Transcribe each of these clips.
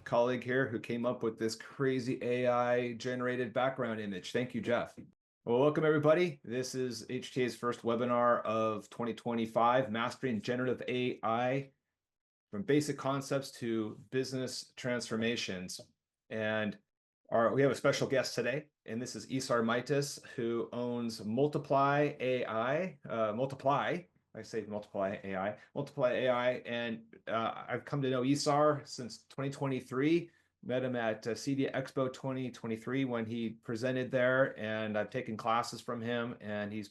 colleague here who came up with this crazy AI generated background image. Thank you, Jeff. Well, welcome everybody. This is HTA's first webinar of 2025, Mastering Generative AI from Basic Concepts to Business Transformations. And we have a special guest today, and this is Isar, who owns Multiply AI, Multiply AI, and I've come to know Isar since 2023. Met him at CEDIA Expo 2023 when he presented there, and I've taken classes from him, and he's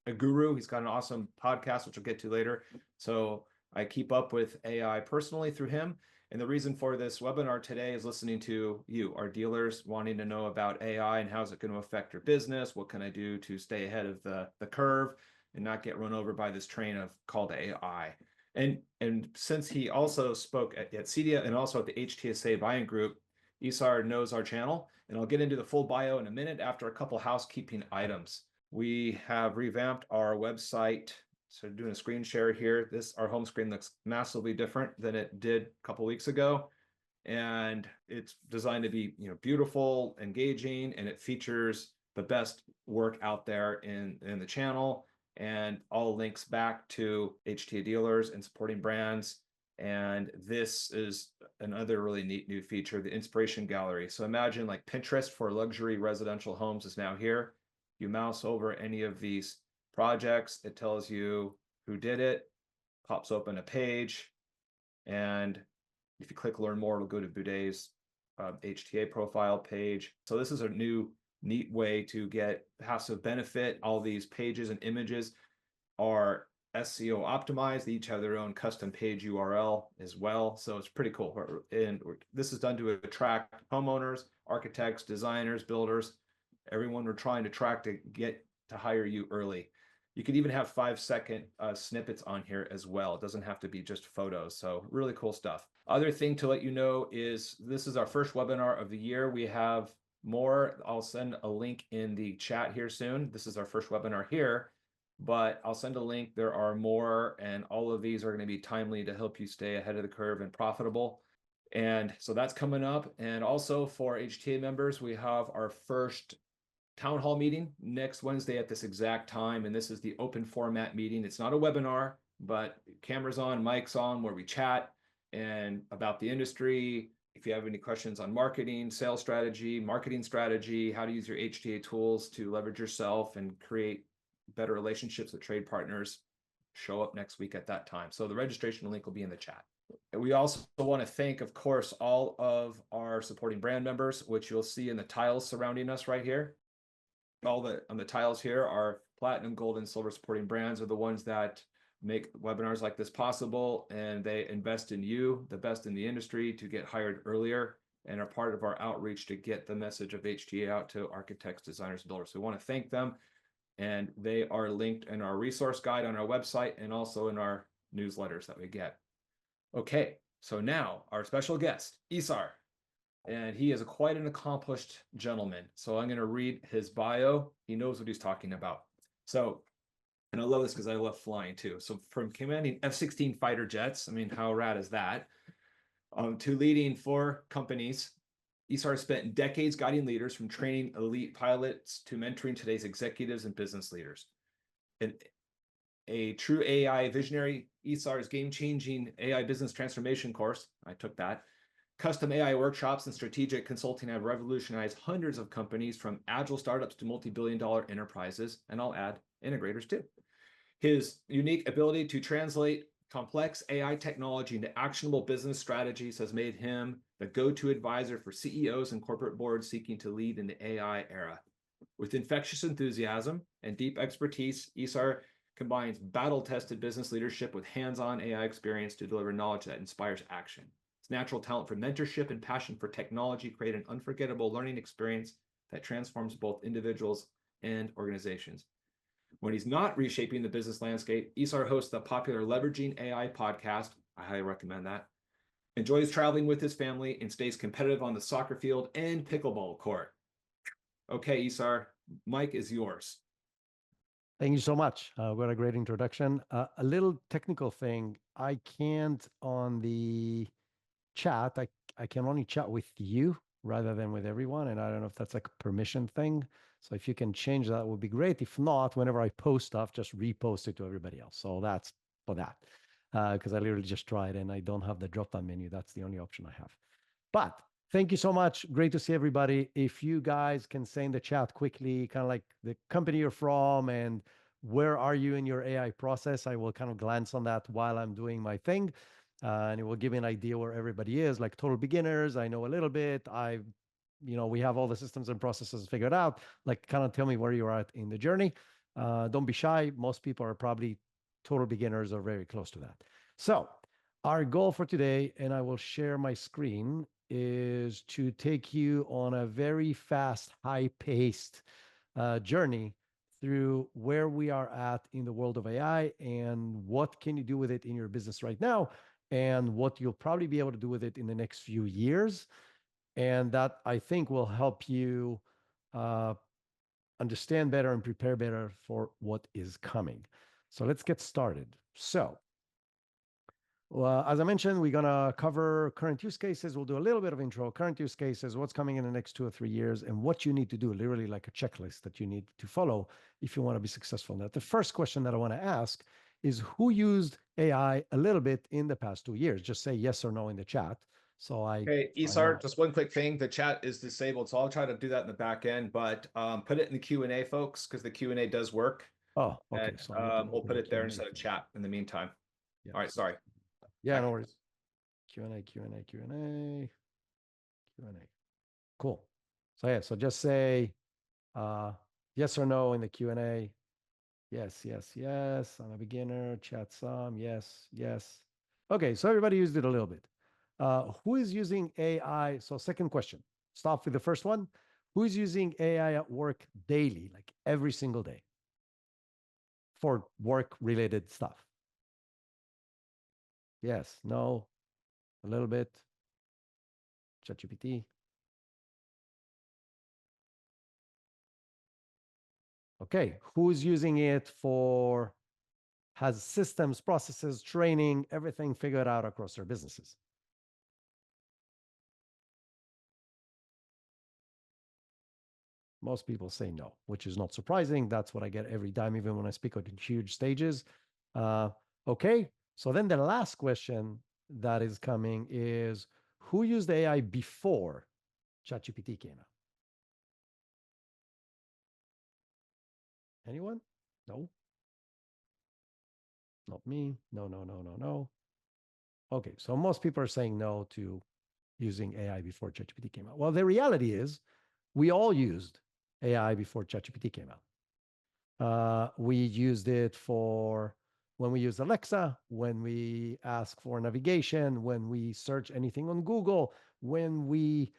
a guru. He's got an awesome podcast, which we'll get to later. So I keep up with AI personally through him. And the reason for this webinar today is listening to you, our dealers, wanting to know about AI and how is it going to affect your business? What can I do to stay ahead of the curve and not get run over by this train of called AI? And since he also spoke at CEDIA and also at the HTSA buying group, Isar knows our channel, and I'll get into the full bio in a minute after a couple housekeeping items. We have revamped our website. So doing a screen share here, our home screen looks massively different than it did a couple weeks ago. And it's designed to be, beautiful, engaging, and it features the best work out there in the channel, and all links back to HTA dealers and supporting brands. And this is another really neat new feature, the inspiration gallery. So imagine like Pinterest for luxury residential homes is now here. You mouse over any of these projects, it tells you who did it, pops open a page, and if you click learn more, it'll go to Boudet's HTA profile page. So this is a new neat way to get passive benefit. All these pages and images are SEO optimized. They each have their own custom page URL as well. So it's pretty cool. And this is done to attract homeowners, architects, designers, builders, everyone we're trying to track to get to hire you early. You could even have 5-second snippets on here as well. It doesn't have to be just photos. So really cool stuff. Other thing to let you know is this is our first webinar of the year. We have more. I'll send a link in the chat here soon. This is our first webinar here, but I'll send a link. There are more, and all of these are going to be timely to help you stay ahead of the curve and profitable. And so that's coming up. And also for HTA members, we have our first town hall meeting next Wednesday at this exact time. And this is the open format meeting. It's not a webinar, but cameras on, mics on, where we chat and about the industry. If you have any questions on marketing, sales strategy, marketing strategy, how to use your HTA tools to leverage yourself and create better relationships with trade partners, show up next week at that time. So the registration link will be in the chat. And we also want to thank, of course, all of our supporting brand members, which you'll see in the tiles surrounding us right here. All on the tiles here are platinum, gold, and silver supporting brands are the ones that make webinars like this possible, and they invest in you, the best in the industry, to get hired earlier, and are part of our outreach to get the message of HTA out to architects, designers, and builders. So we want to thank them, and they are linked in our resource guide on our website and also in our newsletters that we get. Okay, so now our special guest, Isar. And he is quite an accomplished gentleman. So I'm going to read his bio. He knows what he's talking about. So, and I love this because I love flying too. So from commanding F-16 fighter jets, I mean, how rad is that? To leading 4 companies, Isar spent decades guiding leaders from training elite pilots to mentoring today's executives and business leaders. And a true AI visionary, Isar's game-changing AI business transformation course, I took that, custom AI workshops and strategic consulting have revolutionized hundreds of companies from agile startups to multi-billion-dollar enterprises, and I'll add integrators too. His unique ability to translate complex AI technology into actionable business strategies has made him the go-to advisor for CEOs and corporate boards seeking to lead in the AI era. With infectious enthusiasm and deep expertise, Isar combines battle-tested business leadership with hands-on AI experience to deliver knowledge that inspires action. His natural talent for mentorship and passion for technology create an unforgettable learning experience that transforms both individuals and organizations. When he's not reshaping the business landscape, Isar hosts the popular Leveraging AI podcast. I highly recommend that. Enjoys traveling with his family and stays competitive on the soccer field and pickleball court. Okay, Isar, mic is yours. Thank you so much. What a great introduction. A little technical thing. I can't on the chat, I can only chat with you rather than with everyone. And I don't know if that's like a permission thing. So if you can change that, would be great. If not, whenever I post stuff, just repost it to everybody else. So that's for that. Because I literally just tried and I don't have the drop down menu. That's the only option I have. But thank you so much. Great to see everybody. If you guys can say in the chat quickly, kind of like the company you're from and where are you in your AI process, I will kind of glance on that while I'm doing my thing. And it will give me an idea where everybody is, like total beginners. I know a little bit. We have all the systems and processes figured out. Like, kind of tell me where you're at in the journey. Don't be shy. Most people are probably total beginners or very close to that. So, our goal for today, and I will share my screen, is to take you on a very fast, high-paced journey through where we are at in the world of AI and what can you do with it in your business right now and what you'll probably be able to do with it in the next few years. And that, I think, will help you understand better and prepare better for what is coming. So let's get started. So, well, as I mentioned, we're going to cover current use cases. We'll do a little bit of intro, current use cases, what's coming in the next 2 or 3 years, and what you need to do, literally like a checklist that you need to follow if you want to be successful in that. The first question that I want to ask is, who used AI a little bit in the past 2 years? Just say yes or no in the chat. Hey, Isar, just one quick thing. The chat is disabled, so I'll try to do that in the back end, but put it in the Q&A, folks, because the Q&A does work. Oh, okay. And So I need to we'll open put the it there Q&A instead of thing. chat in the meantime. Yeah. All right, sorry. Yeah, no worries. Q&A, Q&A, Q&A, Q&A. Cool. So yeah, so just say yes or no in the Q&A. Yes, yes, yes. I'm a beginner. Chat some. Yes, yes. Okay, so everybody used it a little bit. Who is using AI? So second question. Stop with the first one. Who is using AI at work daily, like every single day, for work-related stuff? Yes, no, a little bit. ChatGPT. Okay, who's using it for, has systems, processes, training, everything figured out across their businesses? Most people say no, which is not surprising. That's what I get every time, even when I speak on huge stages. Okay, so then the last question that is coming is, who used AI before ChatGPT came out? Anyone? No? Not me. No, no, no, no, no. Okay, so most people are saying no to using AI before ChatGPT came out. Well, the reality is we all used AI before ChatGPT came out. We used it for when we use Alexa, when we ask for navigation, when we search anything on Google, when we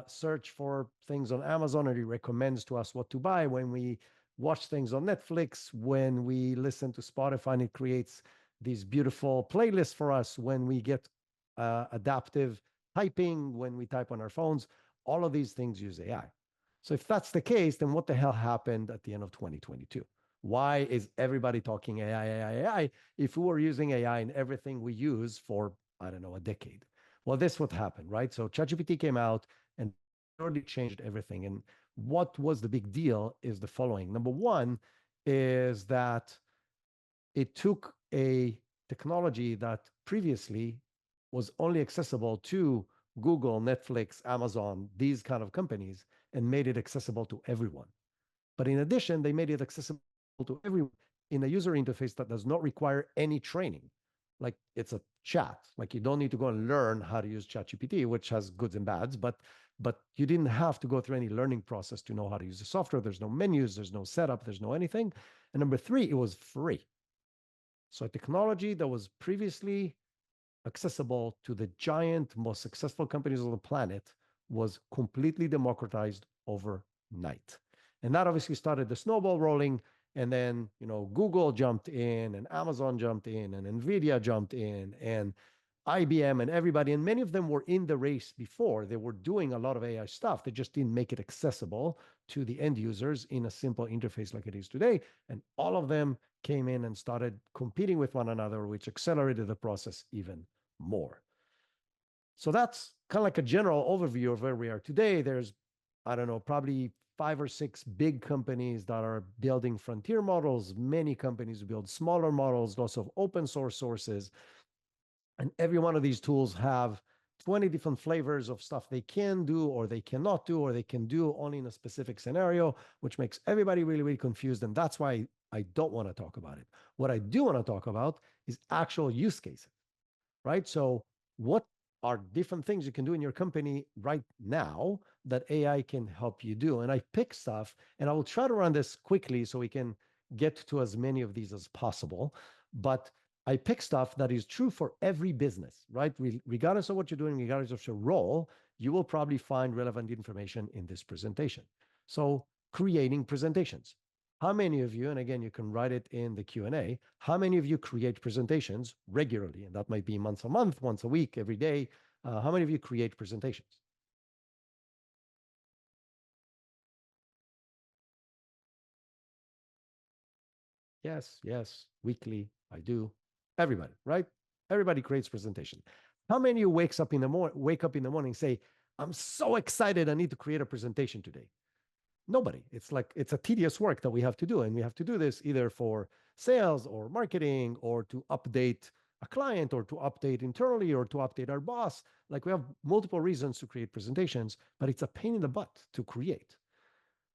search for things on Amazon and it recommends to us what to buy, when we watch things on Netflix, when we listen to Spotify and it creates these beautiful playlists for us, when we get adaptive typing, when we type on our phones, all of these things use AI. So if that's the case, then what the hell happened at the end of 2022? Why is everybody talking AI, AI, AI, if we were using AI in everything we use for, I don't know, a decade? Well, this is what happened, right? So ChatGPT came out and already changed everything. And what was the big deal is the following. Number one is that it took a technology that previously was only accessible to Google, Netflix, Amazon, these kind of companies, and made it accessible to everyone. But in addition, they made it accessible to everyone in a user interface that does not require any training. Like, it's a chat. Like, you don't need to go and learn how to use ChatGPT, which has goods and bads, but you didn't have to go through any learning process to know how to use the software. There's no menus, there's no setup, there's no anything. And number three, it was free. So a technology that was previously accessible to the giant, most successful companies on the planet was completely democratized overnight. And that obviously started the snowball rolling. And then, Google jumped in and Amazon jumped in and NVIDIA jumped in and IBM and everybody. And many of them were in the race before. They were doing a lot of AI stuff. They just didn't make it accessible to the end users in a simple interface like it is today. And all of them came in and started competing with one another, which accelerated the process even more. So that's kind of like a general overview of where we are today. There's, I don't know, probably 5 or 6 big companies that are building frontier models. Many companies build smaller models, lots of open source sources. And every one of these tools have 20 different flavors of stuff they can do or they cannot do or they can do only in a specific scenario, which makes everybody really, really confused. And that's why I don't want to talk about it. What I do want to talk about is actual use cases, right? So what are different things you can do in your company right now that AI can help you do? And I pick stuff, and I will try to run this quickly so we can get to as many of these as possible. But I pick stuff that is true for every business, right? Regardless of what you're doing, regardless of your role, you will probably find relevant information in this presentation. So creating presentations. How many of you, and again, you can write it in the Q&A, how many of you create presentations regularly? And that might be once a month, once a week, every day. How many of you create presentations? Yes, weekly, I do. Everybody, right? Everybody creates presentation. How many of you wake up in the morning and say, I'm so excited, I need to create a presentation today? Nobody. It's like it's a tedious work that we have to do. And we have to do this either for sales or marketing or to update a client or to update internally or to update our boss. Like we have multiple reasons to create presentations, but it's a pain in the butt to create.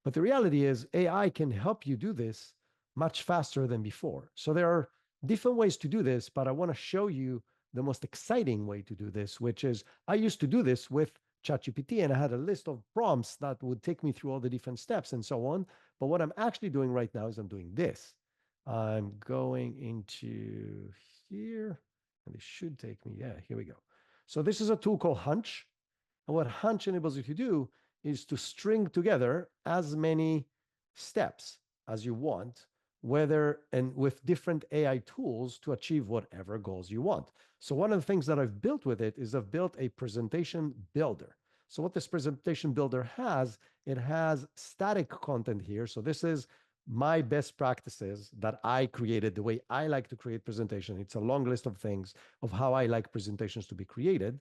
But the reality is AI can help you do this much faster than before. So there are different ways to do this, but I want to show you the most exciting way to do this, which is I used to do this with ChatGPT and I had a list of prompts that would take me through all the different steps and so on. But what I'm actually doing right now is I'm doing this. I'm going into here, and this should take me, yeah, here we go. So this is a tool called Hunch. And what Hunch enables you to do is to string together as many steps as you want, whether and with different AI tools to achieve whatever goals you want. So one of the things that I've built with it is I've built a presentation builder. So what this presentation builder has, it has static content here. So this is my best practices that I created, the way I like to create presentation. It's a long list of things of how I like presentations to be created.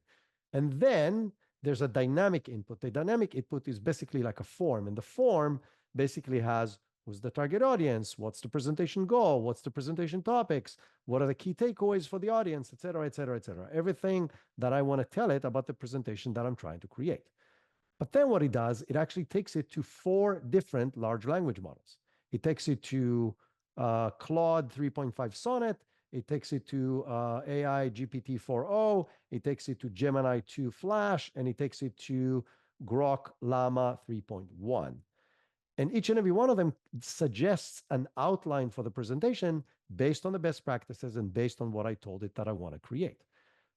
And then there's a dynamic input. The dynamic input is basically like a form, and the form basically has who's the target audience, what's the presentation goal, what's the presentation topics, what are the key takeaways for the audience, et cetera, et cetera, et cetera. Everything that I want to tell it about the presentation that I'm trying to create. But then what it does, it actually takes it to 4 different large language models. It takes it to Claude 3.5 Sonnet. It takes it to AI GPT 4.0. It takes it to Gemini 2 Flash, and it takes it to Grok Llama 3.1. And each and every one of them suggests an outline for the presentation based on the best practices and based on what I told it that I want to create.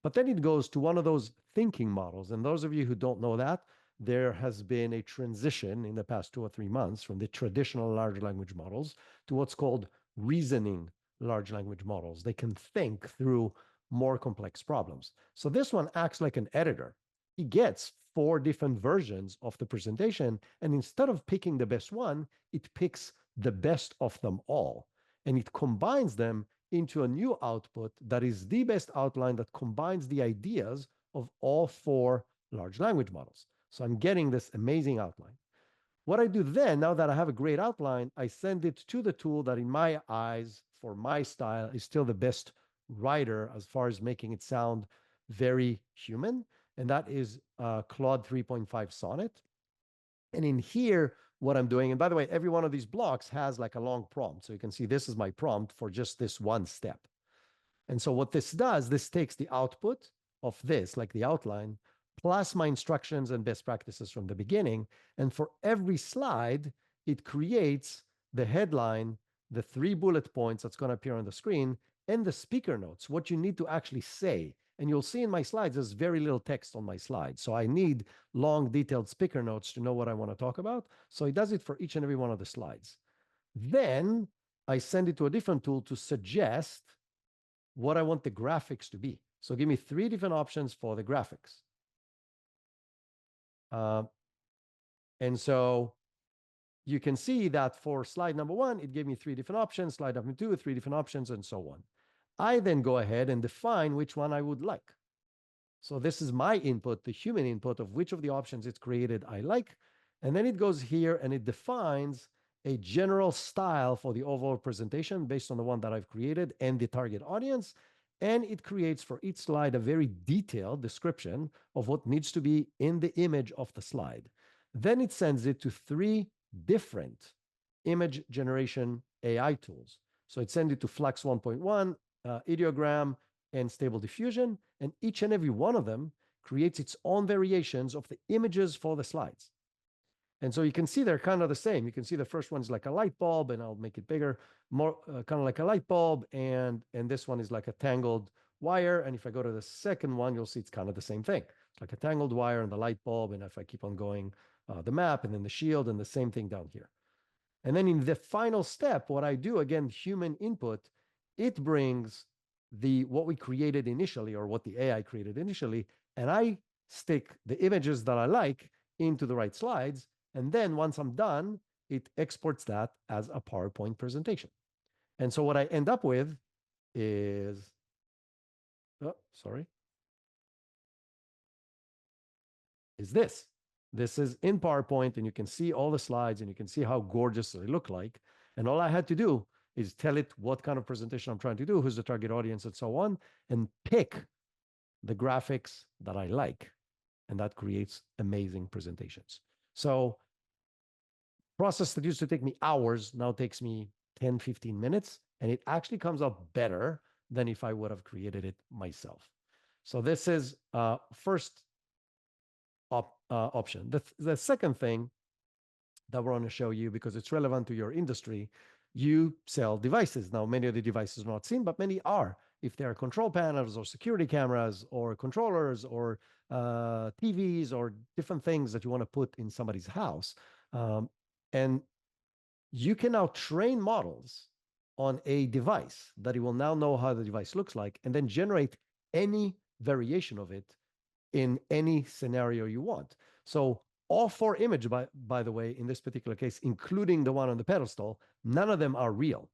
But then it goes to one of those thinking models. And those of you who don't know that, there has been a transition in the past 2 or 3 months from the traditional large language models to what's called reasoning large language models. They can think through more complex problems. So this one acts like an editor. It gets 4 different versions of the presentation, and instead of picking the best one, it picks the best of them all, and it combines them into a new output that is the best outline that combines the ideas of all 4 large language models. So I'm getting this amazing outline. What I do then, now that I have a great outline, I send it to the tool that in my eyes, for my style, is still the best writer as far as making it sound very human. And that is Claude 3.5 Sonnet. And in here, what I'm doing, and by the way, every one of these blocks has like a long prompt. So you can see this is my prompt for just this one step. And so what this does, this takes the output of this, like the outline, plus my instructions and best practices from the beginning. And for every slide, it creates the headline, the 3 bullet points that's going to appear on the screen, and the speaker notes, what you need to actually say. And you'll see in my slides, there's very little text on my slides. So I need long, detailed speaker notes to know what I want to talk about. So it does it for each and every one of the slides. Then I send it to a different tool to suggest what I want the graphics to be. So give me 3 different options for the graphics. And so you can see that for slide number 1, it gave me 3 different options, slide number 2, 3 different options, and so on. I then go ahead and define which one I would like. So this is my input, the human input of which of the options it's created I like. And then it goes here and it defines a general style for the overall presentation based on the one that I've created and the target audience. And it creates for each slide a very detailed description of what needs to be in the image of the slide. Then it sends it to 3 different image generation AI tools. So it sends it to Flux 1.1, ideogram, and stable diffusion. And each and every one of them creates its own variations of the images for the slides. And so you can see they're kind of the same. You can see the first one is like a light bulb, and I'll make it bigger, more kind of like a light bulb, and this one is like a tangled wire. And if I go to the second one, you'll see it's kind of the same thing. It's like a tangled wire and the light bulb. And if I keep on going, the map, and then the shield, and the same thing down here. And then in the final step, what I do, again, human input, it brings what we created initially, or what the AI created initially, and I stick the images that I like into the right slides. And then once I'm done, it exports that as a PowerPoint presentation. And so what I end up with is, is this. This is in PowerPoint, and you can see all the slides, and you can see how gorgeous they look like. And all I had to do is tell it what kind of presentation I'm trying to do, who's the target audience, and so on, and pick the graphics that I like. And that creates amazing presentations. So process that used to take me hours now takes me 10, 15 minutes, and it actually comes out better than if I would have created it myself. So this is first option. The second thing that we're going to show you, because it's relevant to your industry, you sell devices. Now, many of the devices are not seen, but many are. If they are control panels or security cameras or controllers or TVs or different things that you want to put in somebody's house. And you can now train models on a device that it will now know how the device looks like, and then generate any variation of it in any scenario you want. So all 4 images, by the way, in this particular case, including the one on the pedestal, none of them are real.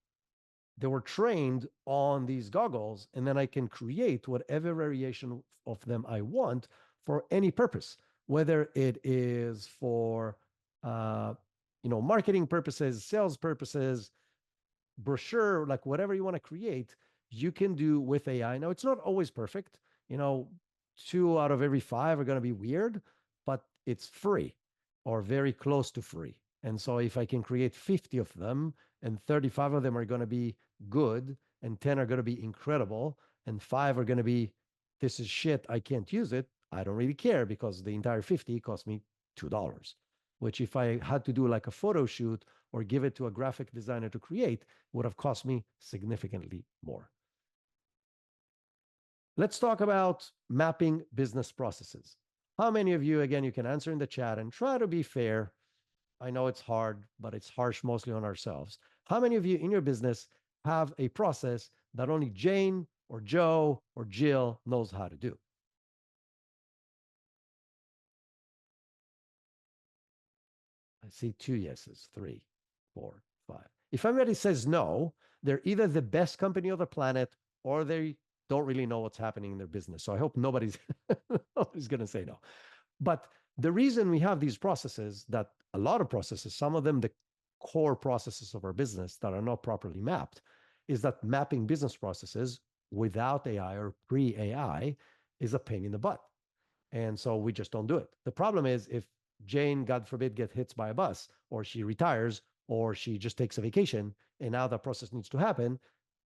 They were trained on these goggles, and then I can create whatever variation of them I want for any purpose, whether it is for marketing purposes, sales purposes, brochure, like whatever you want to create, you can do with AI. Now, it's not always perfect. 2 out of every 5 are going to be weird, but it's free or very close to free. And so if I can create 50 of them, and 35 of them are going to be good, and 10 are going to be incredible, and 5 are going to be, this is shit, I can't use it, I don't really care, because the entire 50 cost me $2, which if I had to do like a photo shoot or give it to a graphic designer to create, would have cost me significantly more. Let's talk about mapping business processes. How many of you, again, you can answer in the chat and try to be fair. I know it's hard, but it's harsh mostly on ourselves. How many of you in your business have a process that only Jane or Joe or Jill knows how to do? I see 2 yeses, 3, 4, 5. If everybody says no, they're either the best company on the planet, or they don't really know what's happening in their business. So I hope nobody's going to say no. But the reason we have these processes, that a lot of processes, some of them the core processes of our business that are not properly mapped, is that mapping business processes without AI or pre-AI is a pain in the butt. And so we just don't do it. The problem is, if Jane, God forbid, gets hit by a bus, or she retires, or she just takes a vacation, and now that process needs to happen,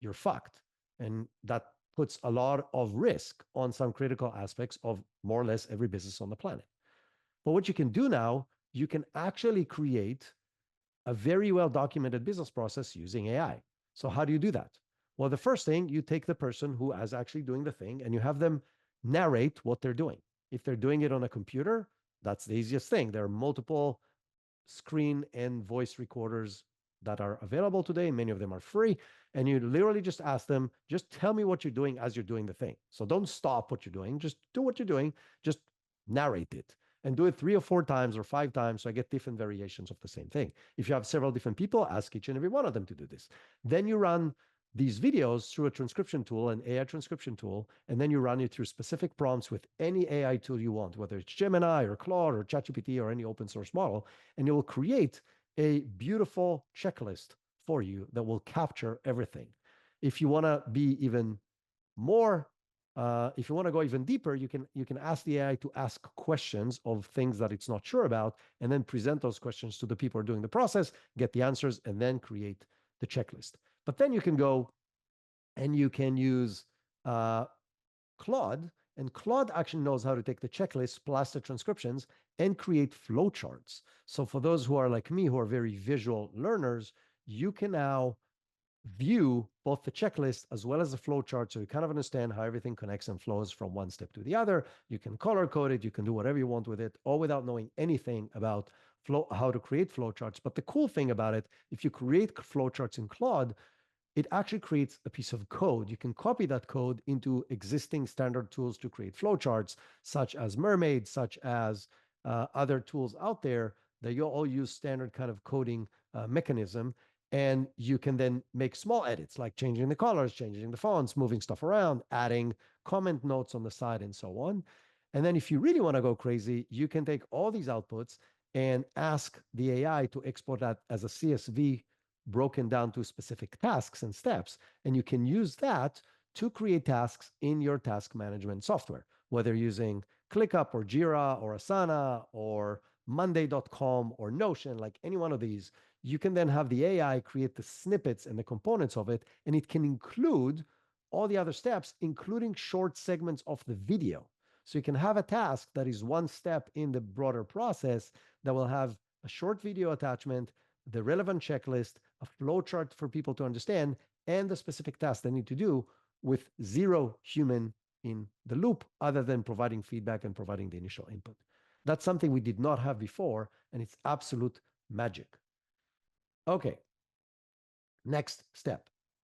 you're fucked. And that puts a lot of risk on some critical aspects of more or less every business on the planet. But what you can do now, you can actually create a very well documented business process using AI. So how do you do that? Well, the first thing, you take the person who is actually doing the thing, and you have them narrate what they're doing. If they're doing it on a computer, that's the easiest thing. There are multiple screen and voice recorders that are available today. Many of them are free. And you literally just ask them, just tell me what you're doing as you're doing the thing. So don't stop what you're doing. Just do what you're doing. Just narrate it, and do it 3 or 4 times or 5 times, so I get different variations of the same thing. If you have several different people, ask each and every one of them to do this. Then you run these videos through a transcription tool, an AI transcription tool, and then you run it through specific prompts with any AI tool you want, whether it's Gemini or Claude or ChatGPT or any open source model, and it will create a beautiful checklist for you that will capture everything. If you want to be even more, if you want to go even deeper, you can ask the AI to ask questions of things that it's not sure about, and then present those questions to the people who are doing the process, get the answers, and then create the checklist. But then you can go and you can use Claude, and Claude actually knows how to take the checklist plus the transcriptions and create flowcharts. So for those who are like me, who are very visual learners, you can now view both the checklist as well as the flowchart, so you kind of understand how everything connects and flows from one step to the other. You can color code it, you can do whatever you want with it, all without knowing anything about how to create flowcharts. But the cool thing about it, if you create flowcharts in Claude, it actually creates a piece of code. You can copy that code into existing standard tools to create flowcharts, such as Mermaid, such as other tools out there that you all use standard kind of coding mechanism. And you can then make small edits like changing the colors, changing the fonts, moving stuff around, adding comment notes on the side, and so on. And then if you really want to go crazy, you can take all these outputs and ask the AI to export that as a CSV broken down to specific tasks and steps. And you can use that to create tasks in your task management software, whether using ClickUp or Jira or Asana or Monday.com or Notion, like any one of these. You can then have the AI create the snippets and the components of it, and it can include all the other steps, including short segments of the video. So you can have a task that is one step in the broader process that will have a short video attachment, the relevant checklist, a flowchart for people to understand, and the specific task they need to do with zero human in the loop, other than providing feedback and providing the initial input. That's something we did not have before, and it's absolute magic. Okay, next step.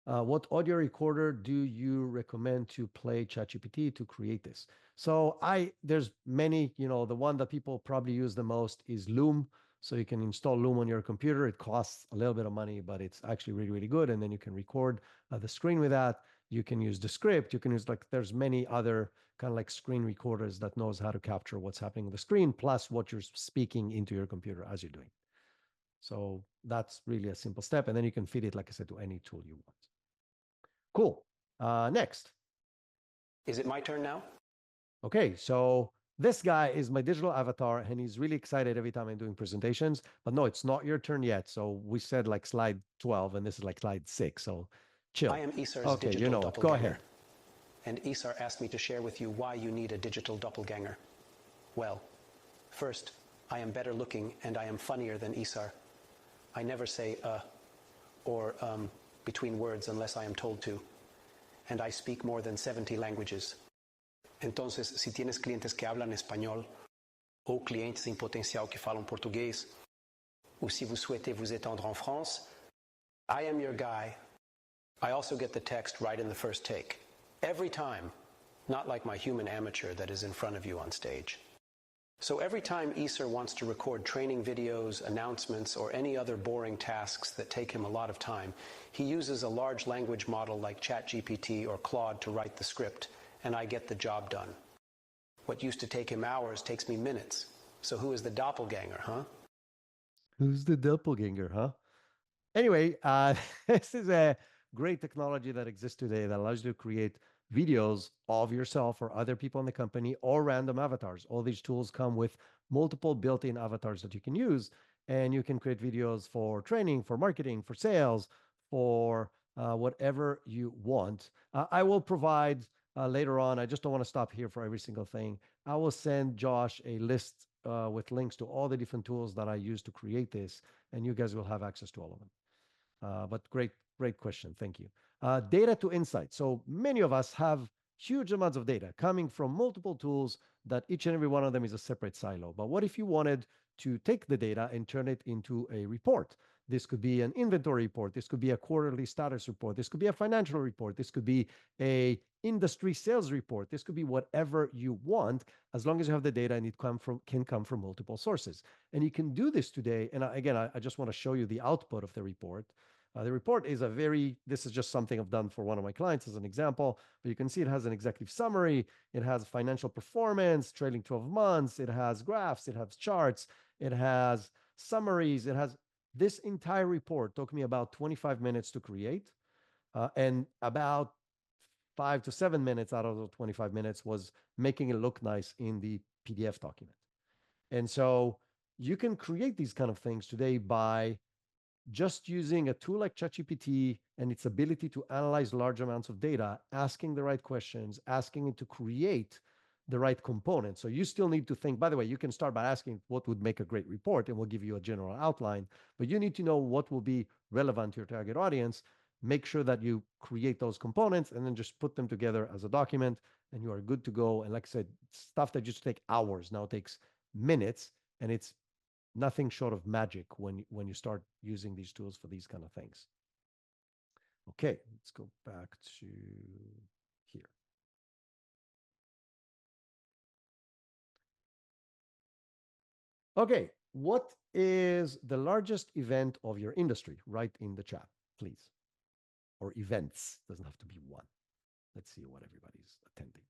What audio recorder do you recommend to play ChatGPT to create this? So there's many, the one that people probably use the most is Loom. So you can install Loom on your computer. It costs a little bit of money, but it's actually really, really good. And then you can record the screen with that. You can use Descript. You can use there's many other kind of like screen recorders that knows how to capture what's happening on the screen, plus what you're speaking into your computer as you're doing. So that's really a simple step. And then you can feed it, like I said, to any tool you want. Cool. Next. Is it my turn now? Okay, so this guy is my digital avatar, and he's really excited every time I'm doing presentations. But no, it's not your turn yet. So we said like slide 12, and this is like slide 6. So chill. I am Isar's okay, digital doppelganger. Go ahead. And Isar asked me to share with you why you need a digital doppelganger. Well, first, I am better looking and I am funnier than Isar. I never say or between words unless I am told to. And I speak more than 70 languages. Entonces, si tienes clientes que hablan español, ou clientes em potencial que falam português, ou si vous souhaitez vous étendre en France, I am your guy. I also get the text right in the first take. Every time, not like my human amateur that is in front of you on stage. So every time Isar wants to record training videos, announcements, or any other boring tasks that take him a lot of time, he uses a large language model like ChatGPT or Claude to write the script, and I get the job done. What used to take him hours takes me minutes. So who is the doppelganger, huh? Who's the doppelganger, huh? Anyway, this is a great technology that exists today that allows you to create videos of yourself or other people in the company or random avatars. All these tools come with multiple built-in avatars that you can use, and you can create videos for training, for marketing, for sales, for whatever you want. I will provide later on, I just don't want to stop here for every single thing. I will send Josh a list with links to all the different tools that I use to create this, and you guys will have access to all of them. But great question. Thank you. Data to insight. So many of us have huge amounts of data coming from multiple tools that each and every one of them is a separate silo. But what if you wanted to take the data and turn it into a report? This could be an inventory report. This could be a quarterly status report. This could be a financial report. This could be a industry sales report. This could be whatever you want, as long as you have the data and it can come from multiple sources. And you can do this today. And again, I just want to show you the output of the report. The report is this is just something I've done for one of my clients as an example, but you can see it has an executive summary, it has financial performance, trailing 12 months, it has graphs, it has charts, it has summaries, it has this entire report took me about 25 minutes to create, and about 5 to 7 minutes out of the 25 minutes was making it look nice in the PDF document. And so you can create these kind of things today by just using a tool like ChatGPT and its ability to analyze large amounts of data, asking the right questions, asking it to create the right components. So you still need to think, by the way, you can start by asking what would make a great report, and we'll give you a general outline, but you need to know what will be relevant to your target audience. Make sure that you create those components and then just put them together as a document, and you are good to go. And like I said, stuff that used to take hours now takes minutes, and it's nothing short of magic when you start using these tools for these kind of things. Okay, let's go back to here. Okay, what is the largest event of your industry? Write in the chat, please. Or events, doesn't have to be one. Let's see what everybody's attending.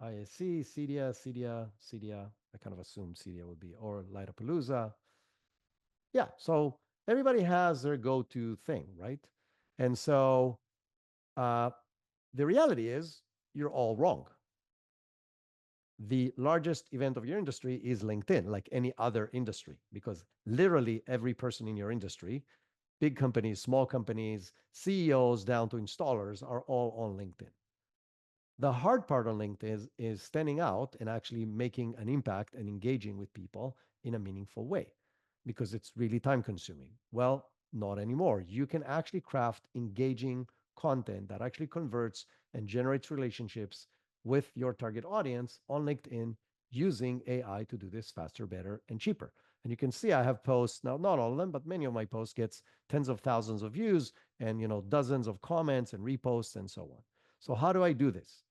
ISC, CEDIA. I kind of assumed CEDIA would be, or Lightapalooza. Yeah, so everybody has their go-to thing, right? And so the reality is you're all wrong. The largest event of your industry is LinkedIn, like any other industry, because literally every person in your industry, big companies, small companies, CEOs down to installers, are all on LinkedIn. The hard part on LinkedIn is standing out and actually making an impact and engaging with people in a meaningful way, because it's really time consuming. Well, not anymore. You can actually craft engaging content that actually converts and generates relationships with your target audience on LinkedIn using AI to do this faster, better, and cheaper. And you can see I have posts now, not all of them, but many of my posts gets tens of thousands of views and dozens of comments and reposts and so on. So how do I do this?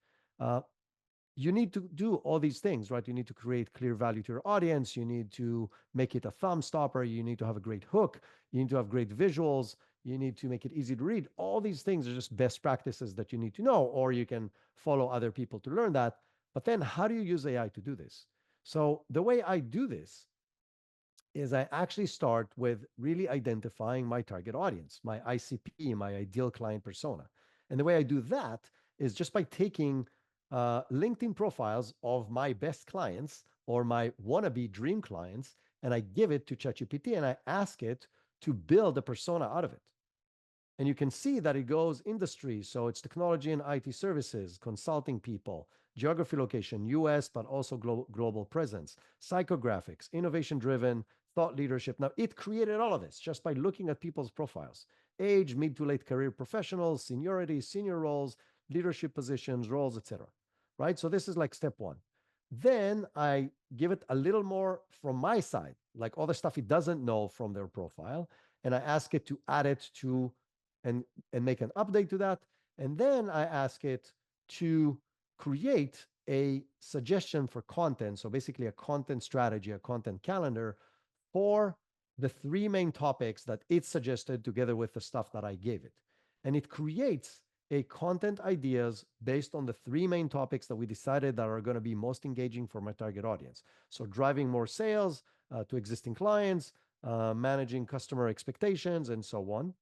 You need to do all these things, right? You need to create clear value to your audience. You need to make it a thumb stopper. You need to have a great hook. You need to have great visuals. You need to make it easy to read. All these things are just best practices that you need to know, or you can follow other people to learn that. But then how do you use AI to do this? So the way I do this is I actually start with really identifying my target audience, my ICP, my ideal client persona. And the way I do that is just by taking LinkedIn profiles of my best clients or my wannabe dream clients, and I give it to ChatGPT and I ask it to build a persona out of it. And you can see that it goes industry. So it's technology and IT services, consulting people, geography location, US, but also global presence, psychographics, innovation driven, thought leadership. Now, it created all of this just by looking at people's profiles: age, mid to late career professionals, seniority, senior roles, leadership positions, roles, etc. Right? So this is like step one. Then I give it a little more from my side, like all the stuff it doesn't know from their profile, and I ask it to add it to and make an update to that. And then I ask it to create a suggestion for content. So basically a content strategy, a content calendar for the three main topics that it suggested together with the stuff that I gave it. And it creates a content ideas based on the three main topics that we decided that are going to be most engaging for my target audience. So driving more sales to existing clients, managing customer expectations, and so on.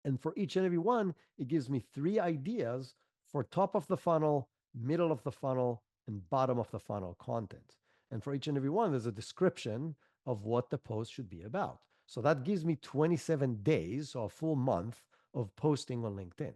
And for each and every one, it gives me three ideas for top of the funnel, middle of the funnel, and bottom of the funnel content. And for each and every one, there's a description of what the post should be about. So that gives me 27 days, so a full month of posting on LinkedIn.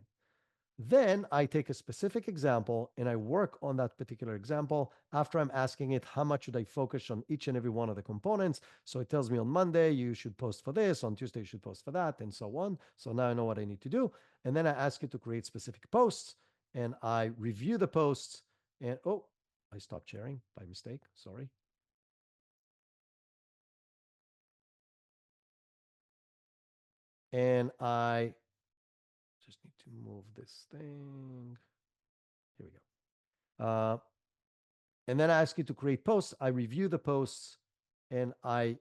Then I take a specific example and I work on that particular example after I'm asking it how much should I focus on each and every one of the components. So it tells me on Monday, you should post for this, on Tuesday, you should post for that, and so on. So now I know what I need to do. And then I ask it to create specific posts and I review the posts and, oh, I stopped sharing by mistake. Sorry. And I just need to move this thing. Here we go. And then I ask you to create posts. I review the posts and I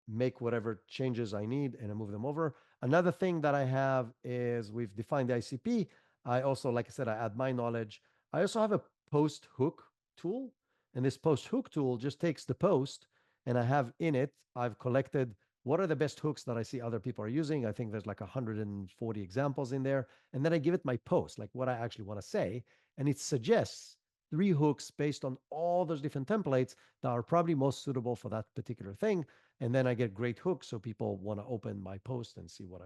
make whatever changes I need and I move them over. Another thing that I have is we've defined the ICP. I also, like I said, I add my knowledge. I also have a post hook tool. And this post hook tool just takes the post and I have in it, I've collected what are the best hooks that I see other people are using. I think there's like 140 examples in there. And then I give it my post, like what I actually want to say. And it suggests 3 hooks based on all those different templates that are probably most suitable for that particular thing. And then I get great hooks, so people want to open my post and see what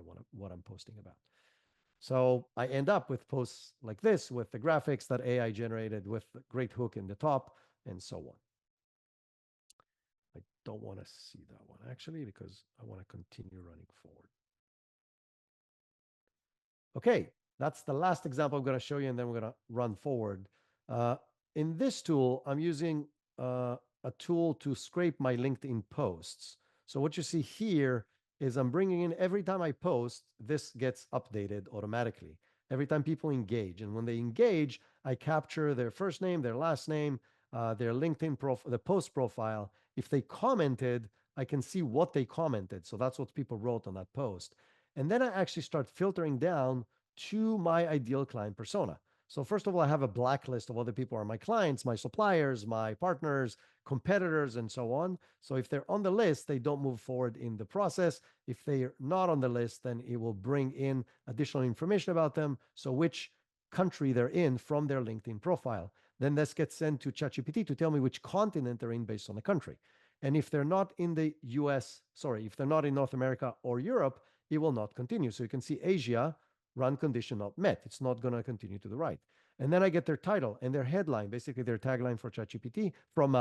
I'm posting about. So I end up with posts like this with the graphics that AI generated with the great hook in the top and so on. I don't want to see that one actually because I want to continue running forward. Okay, that's the last example I'm going to show you, and then we're going to run forward. In this tool, I'm using a tool to scrape my LinkedIn posts. So what you see here is I'm bringing in every time I post, this gets updated automatically. Every time people engage. And when they engage, I capture their first name, their last name, their LinkedIn profile, the post profile. If they commented, I can see what they commented. So that's what people wrote on that post. And then I actually start filtering down to my ideal client persona. So first of all, I have a blacklist of other people who are my clients, my suppliers, my partners, competitors, and so on. So if they're on the list, they don't move forward in the process. If they're not on the list, then it will bring in additional information about them. So which country they're in from their LinkedIn profile. Then this gets sent to ChatGPT to tell me which continent they're in based on the country. And if they're not in the US, if they're not in North America or Europe, it will not continue. So you can see Asia, run condition not met. It's not going to continue to the right. And then I get their title and their headline, basically their tagline for ChatGPT from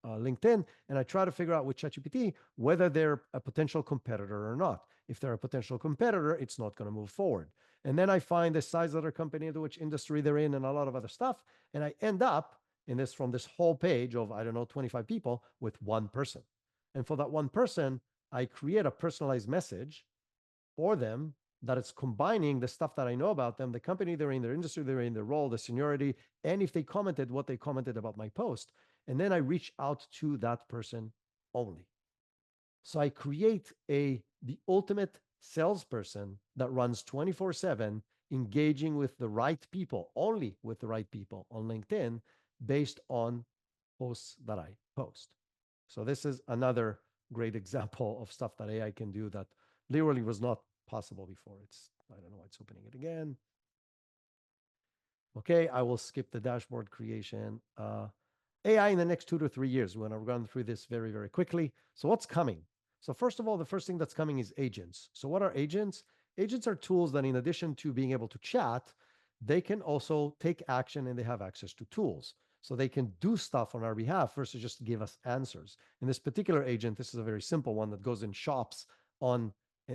LinkedIn. And I try to figure out with ChatGPT whether they're a potential competitor or not. If they're a potential competitor, it's not going to move forward. And then I find the size of their company, which industry they're in, and a lot of other stuff. And I end up in this from this whole page of, 25 people with one person. And for that one person, I create a personalized message for them that it's combining the stuff that I know about them, the company they're in, their industry they're in, their role, the seniority, and if they commented what they commented about my post. And then I reach out to that person only. So I create the ultimate salesperson that runs 24/7, engaging with the right people, only with the right people on LinkedIn based on posts that I post. So this is another great example of stuff that AI can do that literally was not possible before. I don't know why it's opening it again. Okay, I will skip the dashboard creation. AI in the next 2 to 3 years. We're going to run through this very, very quickly. So what's coming? So first of all, the first thing that's coming is agents. So what are agents? Agents are tools that in addition to being able to chat, they can also take action and they have access to tools. So they can do stuff on our behalf versus just give us answers. In this particular agent, this is a very simple one that goes and shops on,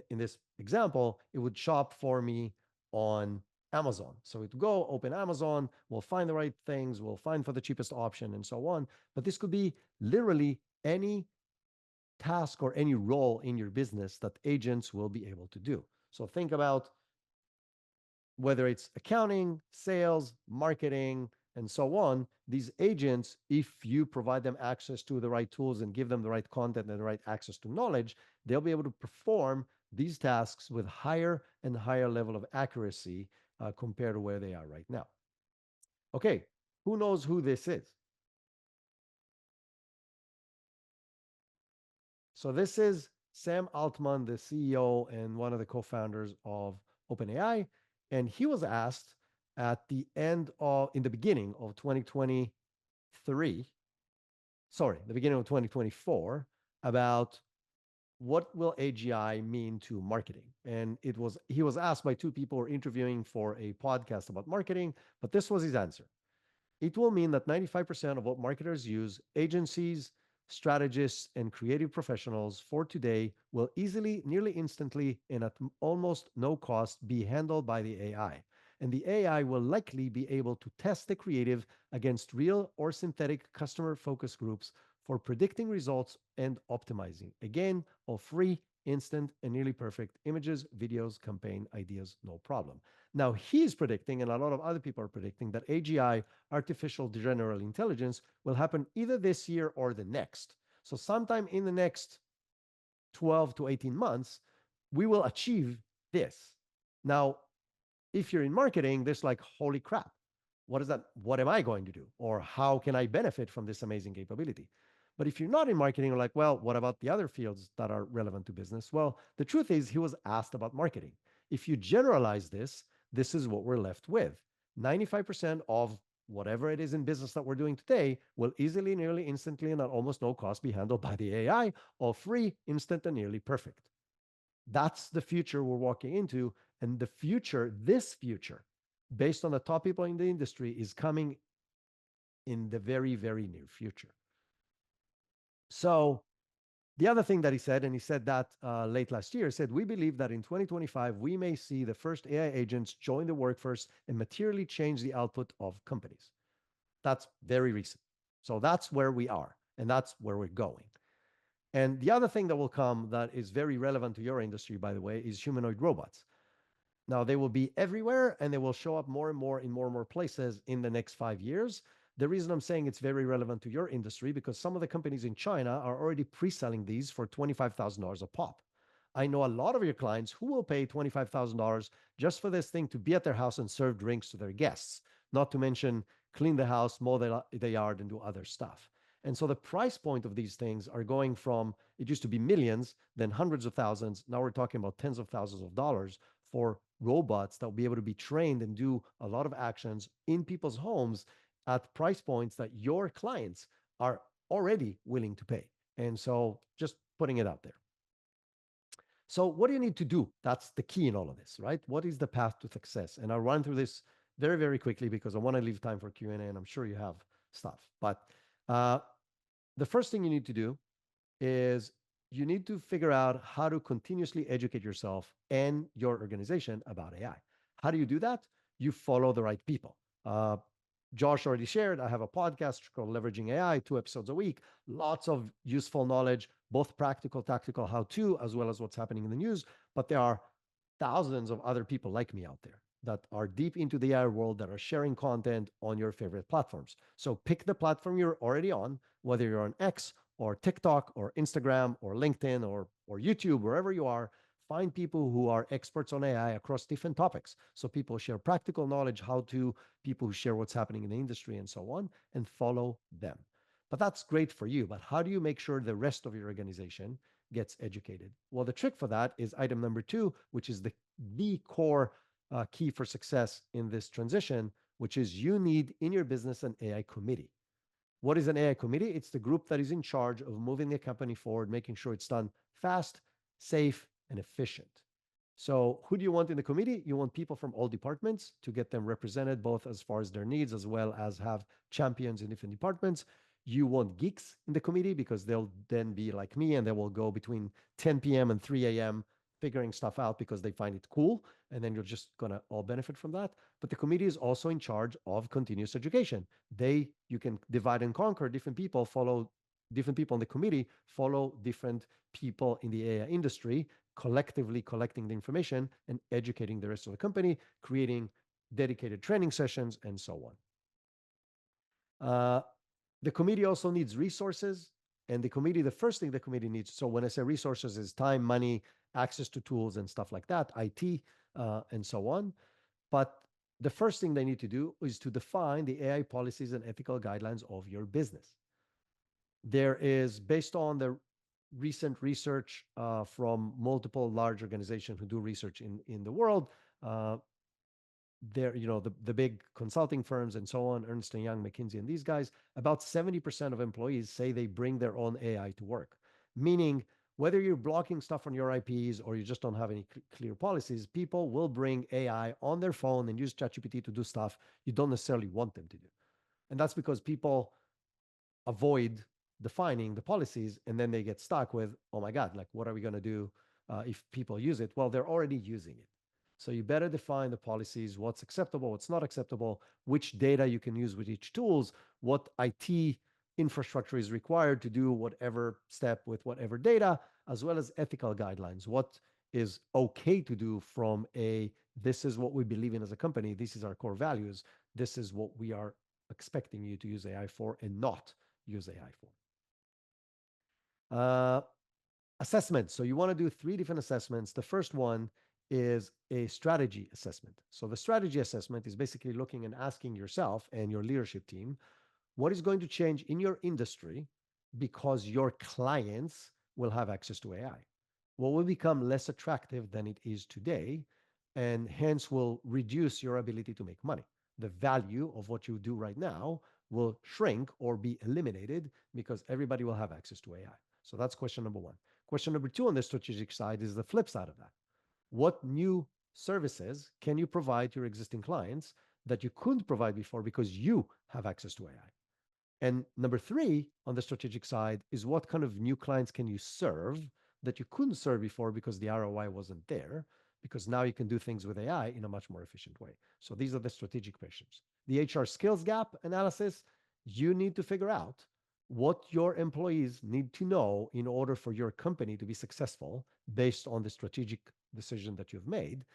in this example, it would shop for me on Amazon. So it would go open Amazon, we'll find the right things, we'll find for the cheapest option and so on. But this could be literally any task or any role in your business that agents will be able to do. So think about whether it's accounting, sales, marketing, and so on. These agents, if you provide them access to the right tools and give them the right content and the right access to knowledge, they'll be able to perform these tasks with higher and higher level of accuracy compared to where they are right now. Okay, who knows who this is? So this is Sam Altman, the CEO and one of the co-founders of OpenAI. And he was asked in the beginning of 2023, the beginning of 2024, about what will AGI mean to marketing? And he was asked by 2 people who were interviewing for a podcast about marketing, but this was his answer. It will mean that 95% of what marketers use, agencies, strategists, and creative professionals for today will easily, nearly instantly, and at almost no cost be handled by the AI. And the AI will likely be able to test the creative against real or synthetic customer focus groups for predicting results and optimizing. Again, all free, instant, and nearly perfect images, videos, campaign ideas, no problem. Now, he's predicting, and a lot of other people are predicting, that AGI, artificial general intelligence, will happen either this year or the next. So sometime in the next 12 to 18 months, we will achieve this. Now, if you're in marketing, there's like, holy crap, what is that? What am I going to do? Or how can I benefit from this amazing capability? But if you're not in marketing, you're like, well, what about the other fields that are relevant to business? Well, the truth is, he was asked about marketing. If you generalize this, this is what we're left with. 95% of whatever it is in business that we're doing today will easily, nearly instantly, and at almost no cost be handled by the AI, all free, instant, and nearly perfect. That's the future we're walking into. And the future, this future, based on the top people in the industry, is coming in the very, very near future. So the other thing that he said, and he said that late last year, said, we believe that in 2025, we may see the first AI agents join the workforce and materially change the output of companies. That's very recent. So that's where we are, and that's where we're going. And the other thing that will come that is very relevant to your industry, by the way, is humanoid robots. Now, they will be everywhere, and they will show up more and more in more and more places in the next 5 years. The reason I'm saying it's very relevant to your industry, because some of the companies in China are already pre-selling these for $25,000 a pop. I know a lot of your clients who will pay $25,000 just for this thing to be at their house and serve drinks to their guests, not to mention clean the house, mow the yard, and do other stuff. And so the price point of these things are going from, it used to be millions, then hundreds of thousands. Now we're talking about tens of thousands of dollars for robots that will be able to be trained and do a lot of actions in people's homes at price points that your clients are already willing to pay. And so just putting it out there. So what do you need to do? That's the key in all of this, right? What is the path to success? And I'll run through this very, very quickly because I want to leave time for Q&A, and I'm sure you have stuff. But the first thing you need to do is you need to figure out how to continuously educate yourself and your organization about AI. How do you do that? You follow the right people. Josh already shared, I have a podcast called Leveraging AI, 2 episodes a week, lots of useful knowledge, both practical, tactical, how-to, as well as what's happening in the news. But there are thousands of other people like me out there that are deep into the AI world that are sharing content on your favorite platforms. So pick the platform you're already on, whether you're on X or TikTok or Instagram or LinkedIn or YouTube, wherever you are. Find people who are experts on AI across different topics. So people share practical knowledge, how to, people who share what's happening in the industry and so on, and follow them. But that's great for you. But how do you make sure the rest of your organization gets educated? Well, the trick for that is item number 2, which is the core key for success in this transition, which is you need in your business an AI committee. What is an AI committee? It's the group that is in charge of moving the company forward, making sure it's done fast, safe, and efficient. So who do you want in the committee? You want people from all departments to get them represented, both as far as their needs, as well as have champions in different departments. You want geeks in the committee because they'll then be like me and they will go between 10 p.m. and 3 a.m. figuring stuff out because they find it cool. And then you're just going to all benefit from that. But the committee is also in charge of continuous education. You can divide and conquer different people, follow different people in the committee, follow different people in the AI industry, collectively collecting the information and educating the rest of the company, creating dedicated training sessions, and so on. The committee also needs resources. And the first thing the committee needs, so when I say resources, is time, money, access to tools and stuff like that, IT, and so on. But the first thing they need to do is to define the AI policies and ethical guidelines of your business. There is, based on the recent research from multiple large organizations who do research in the world, the big consulting firms and so on, Ernst & Young, McKinsey, and these guys, about 70% of employees say they bring their own AI to work. Meaning, whether you're blocking stuff on your IPs or you just don't have any clear policies, people will bring AI on their phone and use ChatGPT to do stuff you don't necessarily want them to do. And that's because people avoid defining the policies and then they get stuck with, oh my God, like what are we going to do if people use it? Well, they're already using it. So you better define the policies, what's acceptable, what's not acceptable, which data you can use with each tools, what IT infrastructure is required to do whatever step with whatever data, as well as ethical guidelines. What is okay to do from a this is what we believe in as a company. This is our core values. This is what we are expecting you to use AI for and not use AI for. Assessment. So you want to do 3 different assessments. The first one is a strategy assessment. So the strategy assessment is basically looking and asking yourself and your leadership team, what is going to change in your industry because your clients will have access to AI? What will become less attractive than it is today, and hence will reduce your ability to make money? The value of what you do right now will shrink or be eliminated because everybody will have access to AI. So that's question number 1. Question number 2 on the strategic side is the flip side of that. What new services can you provide to your existing clients that you couldn't provide before because you have access to AI? And number 3 on the strategic side is what kind of new clients can you serve that you couldn't serve before because the ROI wasn't there, because now you can do things with AI in a much more efficient way. So these are the strategic questions. The HR skills gap analysis, you need to figure out what your employees need to know in order for your company to be successful based on the strategic decision that you've made,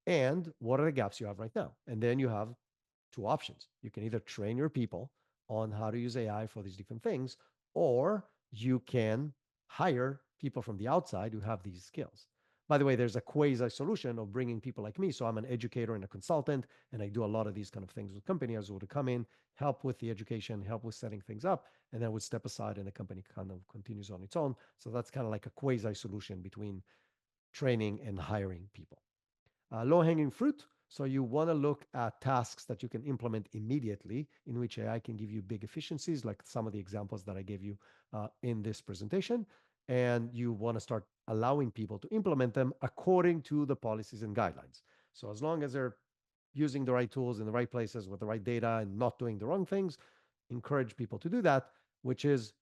and what are the gaps you have right now. And then you have 2 options. You can either train your people on how to use AI for these different things, or you can hire people from the outside who have these skills. By the way, there's a quasi solution of bringing people like me. So I'm an educator and a consultant, and I do a lot of these kind of things with companies who would come in, help with the education, help with setting things up, and then would step aside and the company kind of continues on its own. So that's kind of like a quasi solution between training and hiring people. Low-hanging fruit. So you want to look at tasks that you can implement immediately in which AI can give you big efficiencies, like some of the examples that I gave you in this presentation. And you want to start allowing people to implement them according to the policies and guidelines. So as long as they're using the right tools in the right places with the right data and not doing the wrong things, encourage people to do that, which is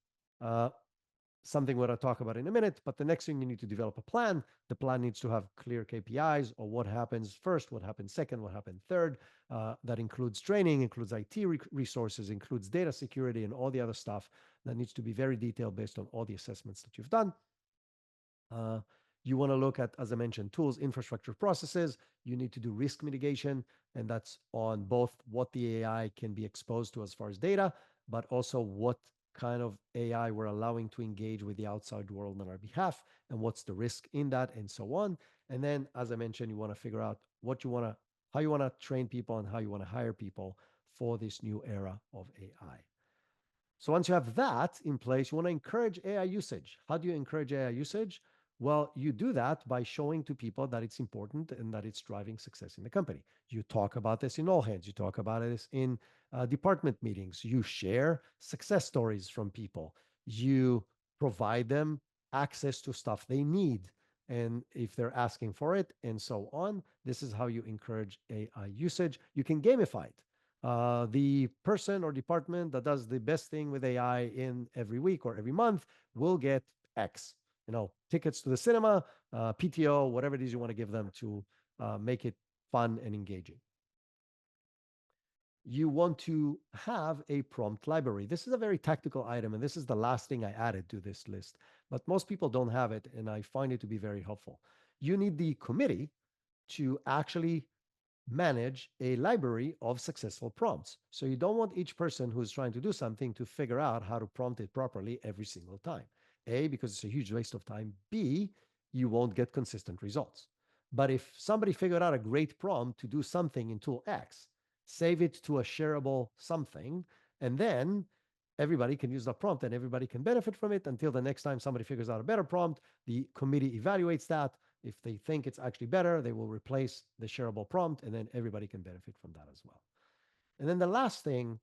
something we're going to talk about in a minute. But the next thing, you need to develop a plan. The plan needs to have clear KPIs, or what happens first, what happens second, what happens third. That includes training, includes IT resources, includes data security, and all the other stuff that needs to be very detailed based on all the assessments that you've done. You want to look at, as I mentioned, tools, infrastructure, processes. You need to do risk mitigation, and that's on both what the AI can be exposed to as far as data, but also what kind of AI we're allowing to engage with the outside world on our behalf, and what's the risk in that, and so on. And then, as I mentioned, you want to figure out how you want to train people and how you want to hire people for this new era of AI. So once you have that in place, you want to encourage AI usage. How do you encourage AI usage? Well, you do that by showing to people that it's important and that it's driving success in the company. You talk about this in all hands. You talk about this in department meetings. You share success stories from people. You provide them access to stuff they need, and if they're asking for it, and so on. This is how you encourage AI usage. You can gamify it. The person or department that does the best thing with AI in every week or every month will get X, tickets to the cinema, PTO, whatever it is you want to give them to make it fun and engaging. You want to have a prompt library. This is a very tactical item, and this is the last thing I added to this list, but most people don't have it, and I find it to be very helpful. You need the committee to actually manage a library of successful prompts. So you don't want each person who's trying to do something to figure out how to prompt it properly every single time. A, because it's a huge waste of time. B, you won't get consistent results. But if somebody figured out a great prompt to do something in tool X, save it to a shareable something, and then everybody can use that prompt and everybody can benefit from it until the next time somebody figures out a better prompt. The committee evaluates that. If they think it's actually better, they will replace the shareable prompt, and then everybody can benefit from that as well. And then the last thing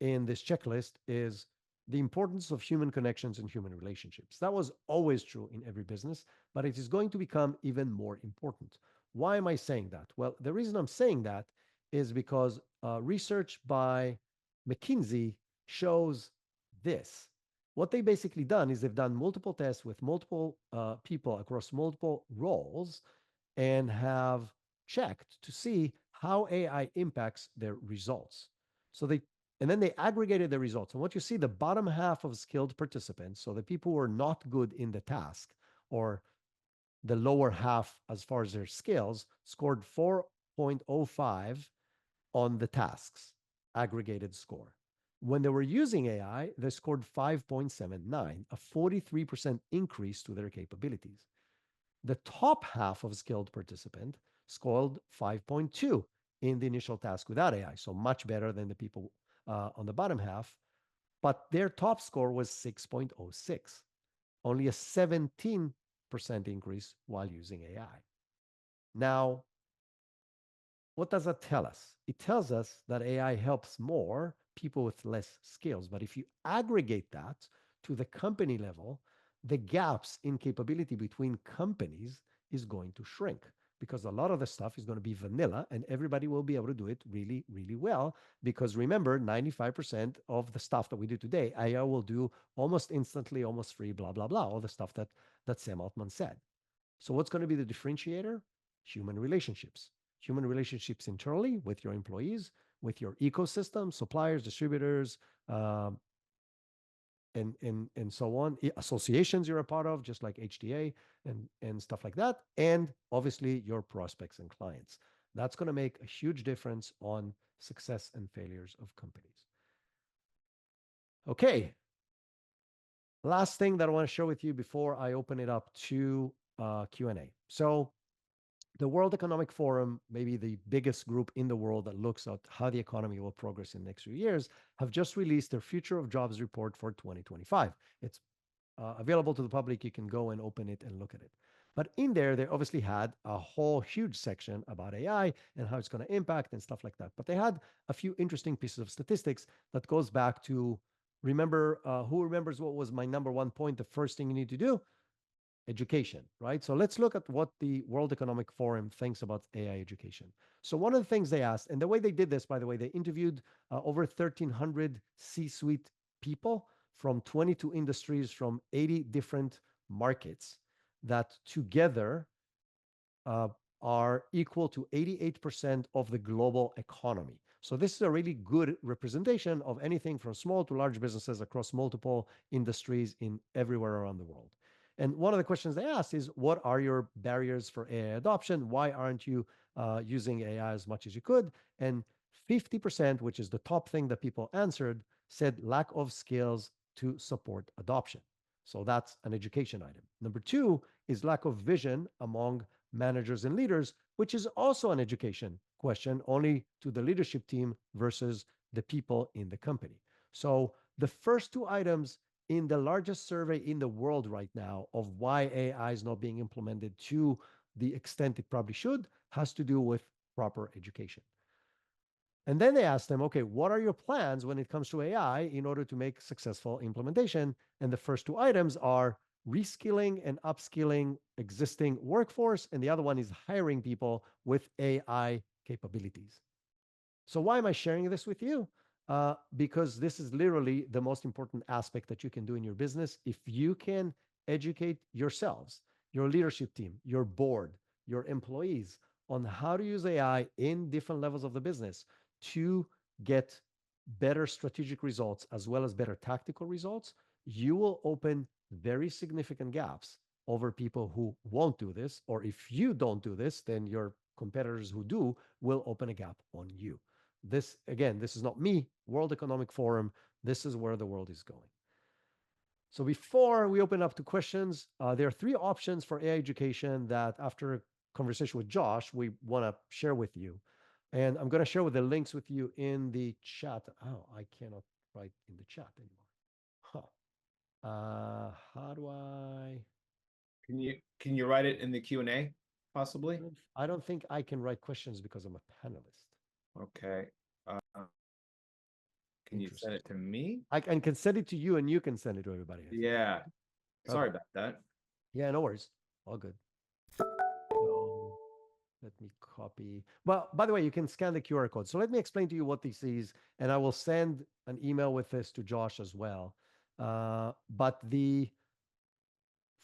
in this checklist is the importance of human connections and human relationships. That was always true in every business, but it is going to become even more important. Why am I saying that? Well, the reason I'm saying that is because research by McKinsey shows this. What they basically done is they've done multiple tests with multiple people across multiple roles and have checked to see how AI impacts their results. And then they aggregated the results. And what you see, the bottom half of skilled participants, so the people who are not good in the task or the lower half, as far as their skills, scored 4.05 on the tasks aggregated score. When they were using AI, they scored 5.79, a 43% increase to their capabilities. The top half of skilled participant scored 5.2 in the initial task without AI, so much better than the people on the bottom half. But their top score was 6.06, only a 17% increase while using AI. Now, what does that tell us? It tells us that AI helps more people with less skills. But if you aggregate that to the company level, the gaps in capability between companies is going to shrink, because a lot of the stuff is going to be vanilla and everybody will be able to do it really, really well. Because remember, 95% of the stuff that we do today, AI will do almost instantly, almost free, blah, blah, blah, all the stuff that Sam Altman said. So what's going to be the differentiator? Human relationships. Human relationships internally with your employees, with your ecosystem, suppliers, distributors, and so on, associations you're a part of, just like HTA and stuff like that, and obviously your prospects and clients. That's going to make a huge difference on success and failures of companies. Okay. Last thing that I want to share with you before I open it up to Q&A. So the World Economic Forum, maybe the biggest group in the world that looks at how the economy will progress in the next few years, have just released their Future of Jobs report for 2025. It's available to the public. You can go and open it and look at it. But in there, they obviously had a whole huge section about AI and how it's going to impact and stuff like that. But they had a few interesting pieces of statistics that goes back to, remember, who remembers what was my number one point? The first thing you need to do? Education, right? So let's look at what the World Economic Forum thinks about AI education. So one of the things they asked, and the way they did this, by the way, they interviewed over 1,300 C-suite people from 22 industries from 80 different markets that together are equal to 88% of the global economy. So this is a really good representation of anything from small to large businesses across multiple industries in everywhere around the world. And one of the questions they asked is, what are your barriers for AI adoption? Why aren't you using AI as much as you could? And 50%, which is the top thing that people answered, said lack of skills to support adoption. So that's an education item. Number two is lack of vision among managers and leaders, which is also an education question, only to the leadership team versus the people in the company. So the first two items in the largest survey in the world right now of why AI is not being implemented to the extent it probably should has to do with proper education. And then they asked them, okay, what are your plans when it comes to AI in order to make successful implementation? And the first two items are reskilling and upskilling existing workforce, and the other one is hiring people with AI capabilities. So why am I sharing this with you? Because this is literally the most important aspect that you can do in your business. If you can educate yourselves, your leadership team, your board, your employees on how to use AI in different levels of the business to get better strategic results as well as better tactical results, you will open very significant gaps over people who won't do this. Or if you don't do this, then your competitors who do will open a gap on you. This, again, this is not me, World Economic Forum. This is where the world is going. So before we open up to questions, there are three options for AI education that after a conversation with Josh, we want to share with you. And I'm going to share with the links with you in the chat. Oh, I cannot write in the chat anymore. How do I? Can you write it in the Q&A possibly? I don't think I can write questions because I'm a panelist. Okay. Can you send it to me? I can send it to you and you can send it to everybody. Yeah. Sorry about that. Yeah, no worries. All good. So let me copy. Well, by the way, you can scan the QR code. So let me explain to you what this is, and I will send an email with this to Josh as well. But the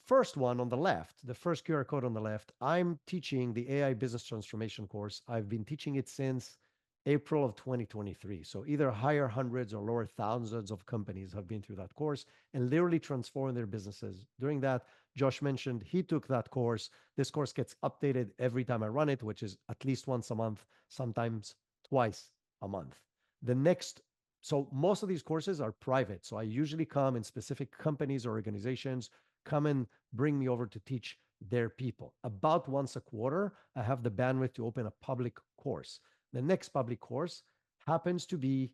first one on the left, the first QR code on the left, I'm teaching the AI Business Transformation course. I've been teaching it since April of 2023. So either higher hundreds or lower thousands of companies have been through that course and literally transformed their businesses. During that, Josh mentioned he took that course. This course gets updated every time I run it, which is at least once a month, sometimes twice a month. So most of these courses are private. So I usually come in specific companies or organizations, come and bring me over to teach their people. About once a quarter, I have the bandwidth to open a public course. The next public course happens to be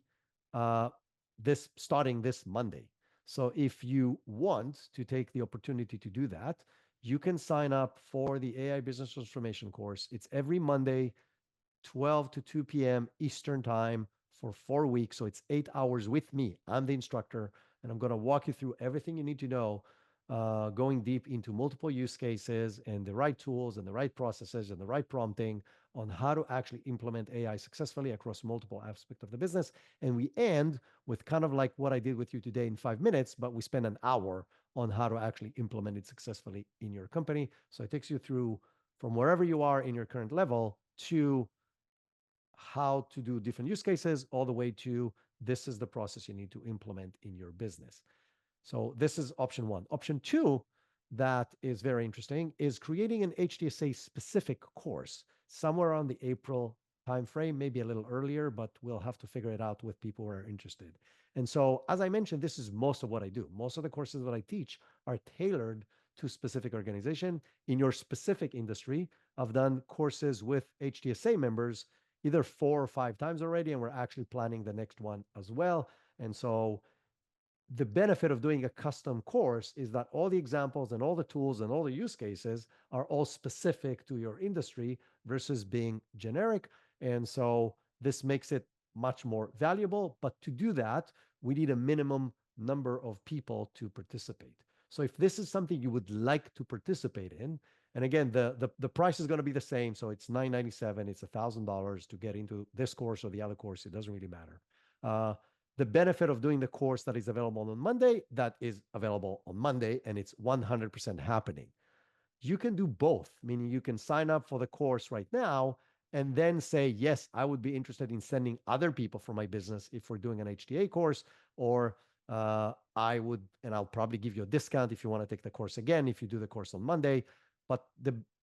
starting this Monday. So if you want to take the opportunity to do that, you can sign up for the AI Business Transformation course. It's every Monday, 12 to 2 p.m. Eastern Time for 4 weeks. So it's 8 hours with me. I'm the instructor, and I'm going to walk you through everything you need to know, going deep into multiple use cases and the right tools and the right processes and the right prompting on how to actually implement AI successfully across multiple aspects of the business. And we end with kind of like what I did with you today in 5 minutes, but we spend an hour on how to actually implement it successfully in your company. So it takes you through from wherever you are in your current level to how to do different use cases, all the way to this is the process you need to implement in your business. So this is option one. Option two, that is very interesting, is creating an HTSA specific course somewhere around the April timeframe, maybe a little earlier, but we'll have to figure it out with people who are interested. And so, as I mentioned, this is most of what I do. Most of the courses that I teach are tailored to specific organization in your specific industry. I've done courses with HTSA members either 4 or 5 times already, and we're actually planning the next one as well. And so the benefit of doing a custom course is that all the examples and all the tools and all the use cases are all specific to your industry versus being generic. And so this makes it much more valuable. But to do that, we need a minimum number of people to participate. So if this is something you would like to participate in, and again, the price is going to be the same. So it's $997. It's $1,000 to get into this course or the other course. It doesn't really matter. The benefit of doing the course that is available on Monday, that is available on Monday, and it's 100% happening. You can do both, meaning you can sign up for the course right now and then say, yes, I would be interested in sending other people from my business if we're doing an HTA course, or I would, and I'll probably give you a discount if you want to take the course again, if you do the course on Monday. But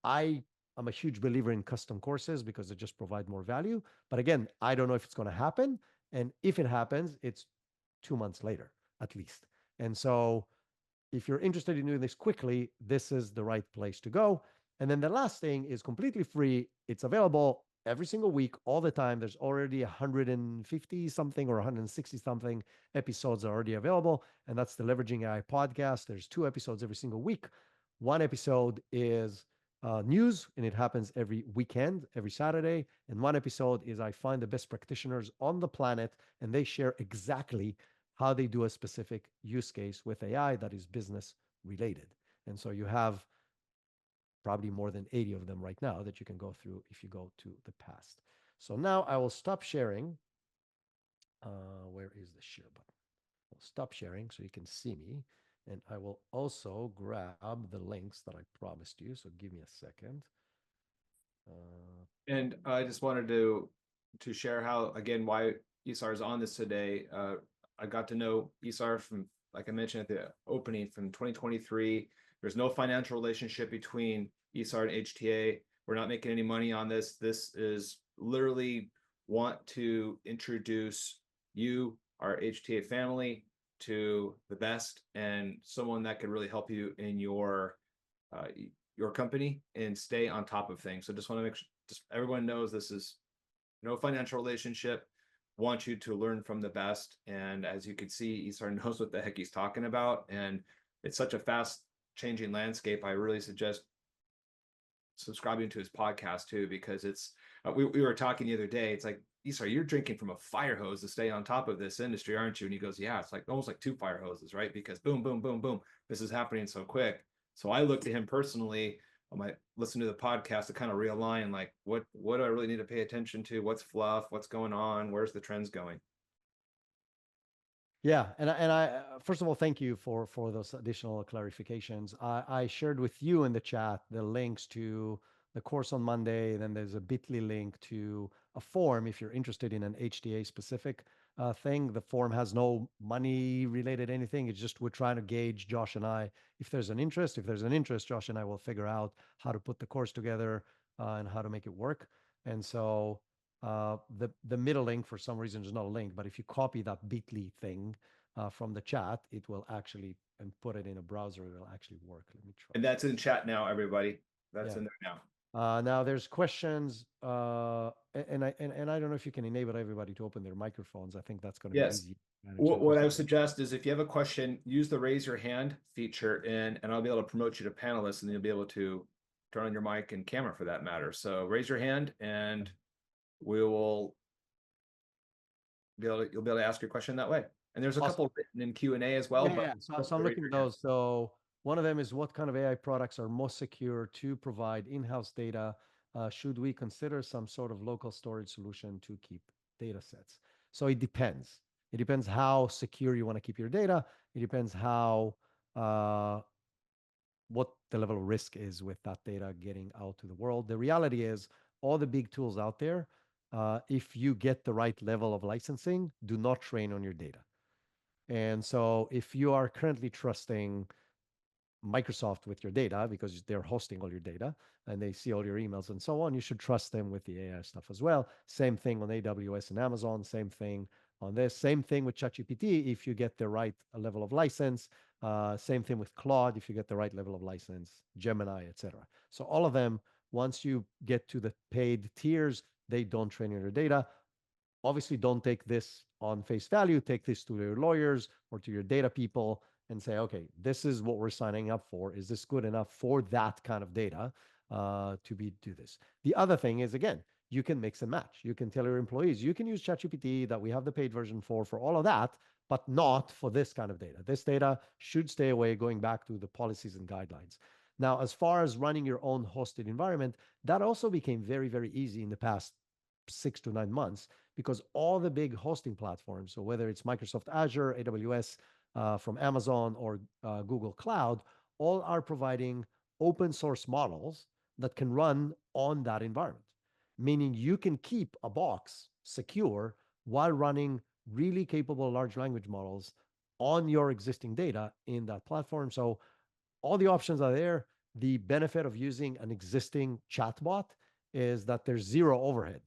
I am a huge believer in custom courses because they just provide more value. But again, I don't know if it's going to happen. And if it happens, it's 2 months later, at least. And so if you're interested in doing this quickly, this is the right place to go. And then the last thing is completely free. It's available every single week, all the time. There's already 150 something or 160 something episodes are already available. And that's the Leveraging AI podcast. There's 2 episodes every single week. One episode is news, and it happens every weekend, every Saturday. And one episode is I find the best practitioners on the planet, and they share exactly how they do a specific use case with AI that is business related. And so you have probably more than 80 of them right now that you can go through if you go to the past. So now I will stop sharing. Where is the share button? I'll stop sharing so you can see me. And I will also grab the links that I promised you. So give me a second. And I just wanted to share how, again, why Isar is on this today. I got to know Isar from, like I mentioned at the opening, from 2023. There's no financial relationship between Isar and HTA. We're not making any money on this. This is literally want to introduce you, our HTA family, to the best and someone that could really help you in your company and stay on top of things. So just want to make sure just everyone knows this is no financial relationship. Want you to learn from the best. And as you can see, Isar knows what the heck he's talking about. And it's such a fast changing landscape. I really suggest subscribing to his podcast too, because it's we were talking the other day. It's like, Isar, you're drinking from a fire hose to stay on top of this industry, aren't you? And he goes, yeah, it's like almost like 2 fire hoses, right? Because boom, boom, boom, boom, this is happening so quick. So I looked at him personally. I might listen to the podcast to kind of realign, like what do I really need to pay attention to? What's fluff? What's going on? Where's the trends going? Yeah, and I first of all, thank you for those additional clarifications. I shared with you in the chat the links to the course on Monday. Then there's a bit.ly link to a form if you're interested in an HTA specific thing. The form has no money related anything. It's just we're trying to gauge, Josh and I, if there's an interest. If there's an interest, Josh and I will figure out how to put the course together and how to make it work. And so the middle link, for some reason, is not a link, but if you copy that bit.ly thing from the chat, it will actually, and put it in a browser, it will actually work. Let me try. And that's in chat now, everybody. That's in there now. Now there's questions, and I don't know if you can enable everybody to open their microphones. I think that's going to be easy. What I would suggest is if you have a question, use the raise your hand feature and I'll be able to promote you to panelist, and then you'll be able to turn on your mic and camera for that matter. So raise your hand and we will you'll be able to ask your question that way. And there's a couple written in Q&A as well. So I'm looking at those. So one of them is, what kind of AI products are most secure to provide in-house data? Should we consider some sort of local storage solution to keep data sets? So it depends. It depends how secure you want to keep your data. It depends how what the level of risk is with that data getting out to the world. The reality is, all the big tools out there, if you get the right level of licensing, do not train on your data. And so if you are currently trusting Microsoft with your data because they're hosting all your data and they see all your emails and so on, you should trust them with the AI stuff as well. Same thing on AWS and Amazon, same thing on this, same thing with ChatGPT if you get the right level of license, same thing with Claude if you get the right level of license, Gemini, etc. So all of them, once you get to the paid tiers, they don't train on your data. Obviously, don't take this on face value. Take this to your lawyers or to your data people and say, okay, this is what we're signing up for. Is this good enough for that kind of data to do this? The other thing is, again, you can mix and match. You can tell your employees, you can use ChatGPT that we have the paid version for all of that, but not for this kind of data. This data should stay away, going back to the policies and guidelines. Now, as far as running your own hosted environment, that also became very, very easy in the past 6 to 9 months, because all the big hosting platforms, so whether it's Microsoft Azure, AWS, from Amazon, or Google Cloud, all are providing open source models that can run on that environment, meaning you can keep a box secure while running really capable large language models on your existing data in that platform. So all the options are there. The benefit of using an existing chatbot is that there's zero overhead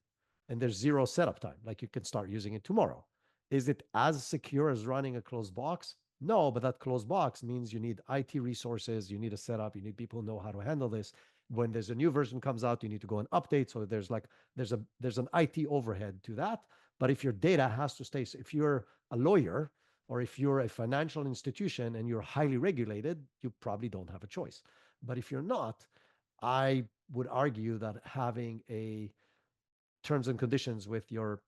and there's zero setup time. Like, you can start using it tomorrow. Is it as secure as running a closed box? No, but that closed box means you need IT resources, you need a setup, you need people who know how to handle this. When there's a new version comes out, you need to go and update. So there's an IT overhead to that. But if your data has to stay, if you're a lawyer or if you're a financial institution and you're highly regulated, you probably don't have a choice. But if you're not, I would argue that having a terms and conditions with your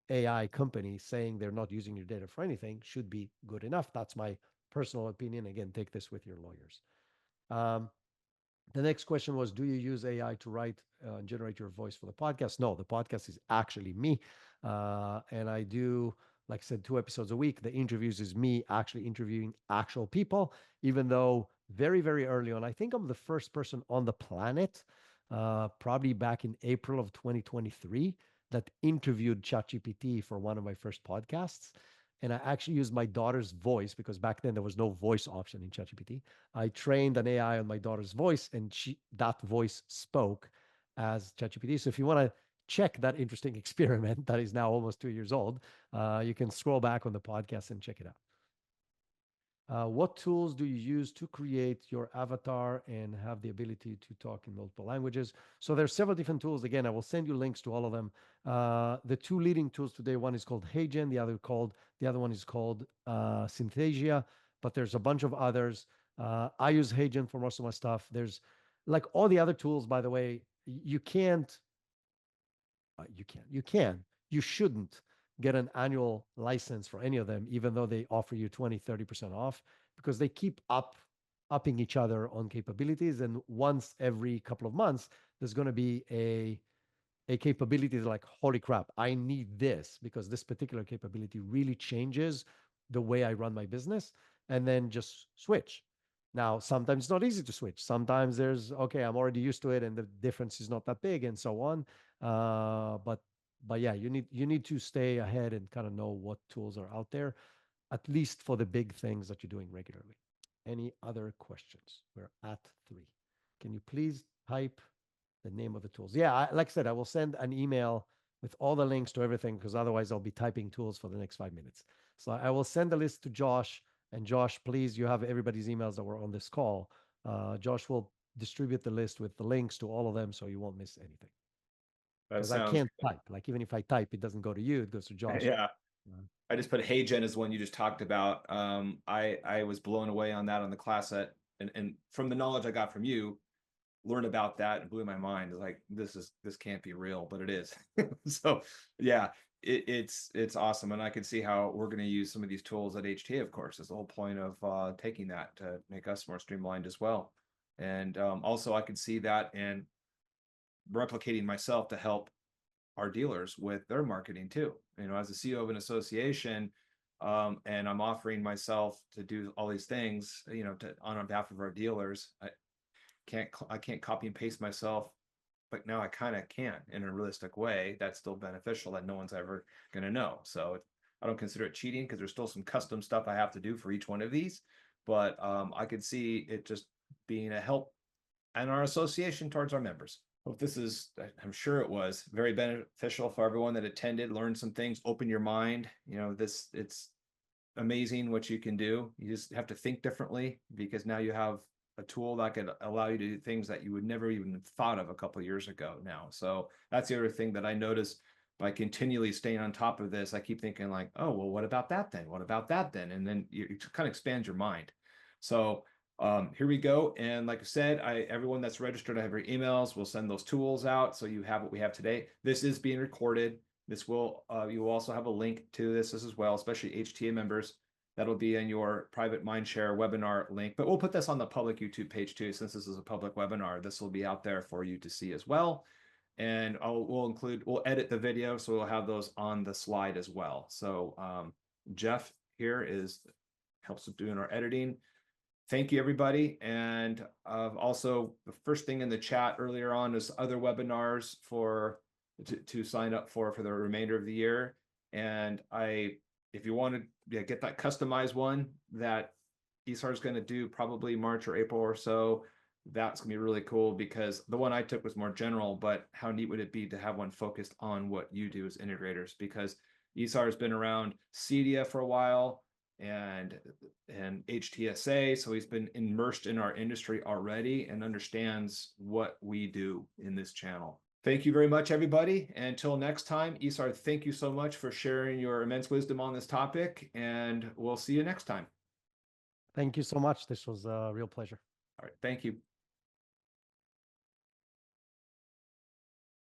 AI company saying they're not using your data for anything should be good enough. That's my personal opinion. Again, take this with your lawyers. The next question was, do you use AI to write and generate your voice for the podcast? No, the podcast is actually me. And I do, like I said, 2 episodes a week. The interviews is me actually interviewing actual people, even though very, very early on, I think I'm the first person on the planet, probably back in April of 2023, that interviewed ChatGPT for one of my first podcasts. And I actually used my daughter's voice, because back then there was no voice option in ChatGPT. I trained an AI on my daughter's voice, and that voice spoke as ChatGPT. So if you want to check that interesting experiment that is now almost 2 years old, you can scroll back on the podcast and check it out. What tools do you use to create your avatar and have the ability to talk in multiple languages? So there's several different tools. Again, I will send you links to all of them. The 2 leading tools today, one is called HeyGen, the other one is called Synthesia, but there's a bunch of others. I use HeyGen for most of my stuff. There's, like, all the other tools, by the way, you shouldn't get an annual license for any of them, even though they offer you 20, 30% off, because they keep upping each other on capabilities. And once every couple of months, there's going to be a capability that's like, holy crap, I need this because this particular capability really changes the way I run my business, and then just switch. Now, sometimes it's not easy to switch. Sometimes there's, okay, I'm already used to it and the difference is not that big and so on. But But yeah, you need to stay ahead and kind of know what tools are out there, at least for the big things that you're doing regularly. Any other questions? We're at 3. Can you please type the name of the tools? Yeah, like I said, I will send an email with all the links to everything, because otherwise I'll be typing tools for the next 5 minutes. So I will send the list to Josh. And Josh, please, you have everybody's emails that were on this call. Josh will distribute the list with the links to all of them, so you won't miss anything. That Because I sounds can't type. Like, even if I type, it doesn't go to you, it goes to Josh. yeah. I just put HeyGen as one you just talked about. I was blown away on that on the class set, and from the knowledge I got from you, learned about that and blew my mind. Like, this can't be real, but it is. So yeah, it's awesome, and I can see how we're going to use some of these tools at HTA. Of course, is the whole point of taking that to make us more streamlined as well. And also, I could see that and replicating myself to help our dealers with their marketing too. You know, as a CEO of an association, and I'm offering myself to do all these things, you know, on behalf of our dealers. I can't copy and paste myself, but now I kind of can in a realistic way that's still beneficial that no one's ever going to know. So I don't consider it cheating, because there's still some custom stuff I have to do for each one of these. But I could see it just being a help and our association towards our members. Hope this is, I'm sure it was very beneficial for everyone that attended, learned some things, open your mind. You know, it's amazing what you can do. You just have to think differently, because now you have a tool that could allow you to do things that you would never even have thought of a couple of years ago now. So that's the other thing that I noticed by continually staying on top of this. I keep thinking like, oh, well, what about that then? What about that then? And then you kind of expand your mind. So here we go. And like I said, everyone that's registered, I have your emails. We'll send those tools out, so you have what we have today. This is being recorded. This will, you will also have a link to this as well, especially HTA members. That'll be in your private Mindshare webinar link, but we'll put this on the public YouTube page too. Since this is a public webinar, this will be out there for you to see as well. And we'll edit the video, so we'll have those on the slide as well. So Jeff here helps with doing our editing. Thank you, everybody. And also, the first thing in the chat earlier on is other webinars to sign up for the remainder of the year. And if you want to get that customized one that Isar is going to do probably March or April or so, that's going to be really cool, because the one I took was more general, but how neat would it be to have one focused on what you do as integrators? Because Isar has been around CEDIA for a while and HTSA, so he's been immersed in our industry already and understands what we do in this channel. Thank you very much, everybody. Until next time, Isar, thank you so much for sharing your immense wisdom on this topic, and we'll see you next time. Thank you so much. This was a real pleasure. All right, thank you.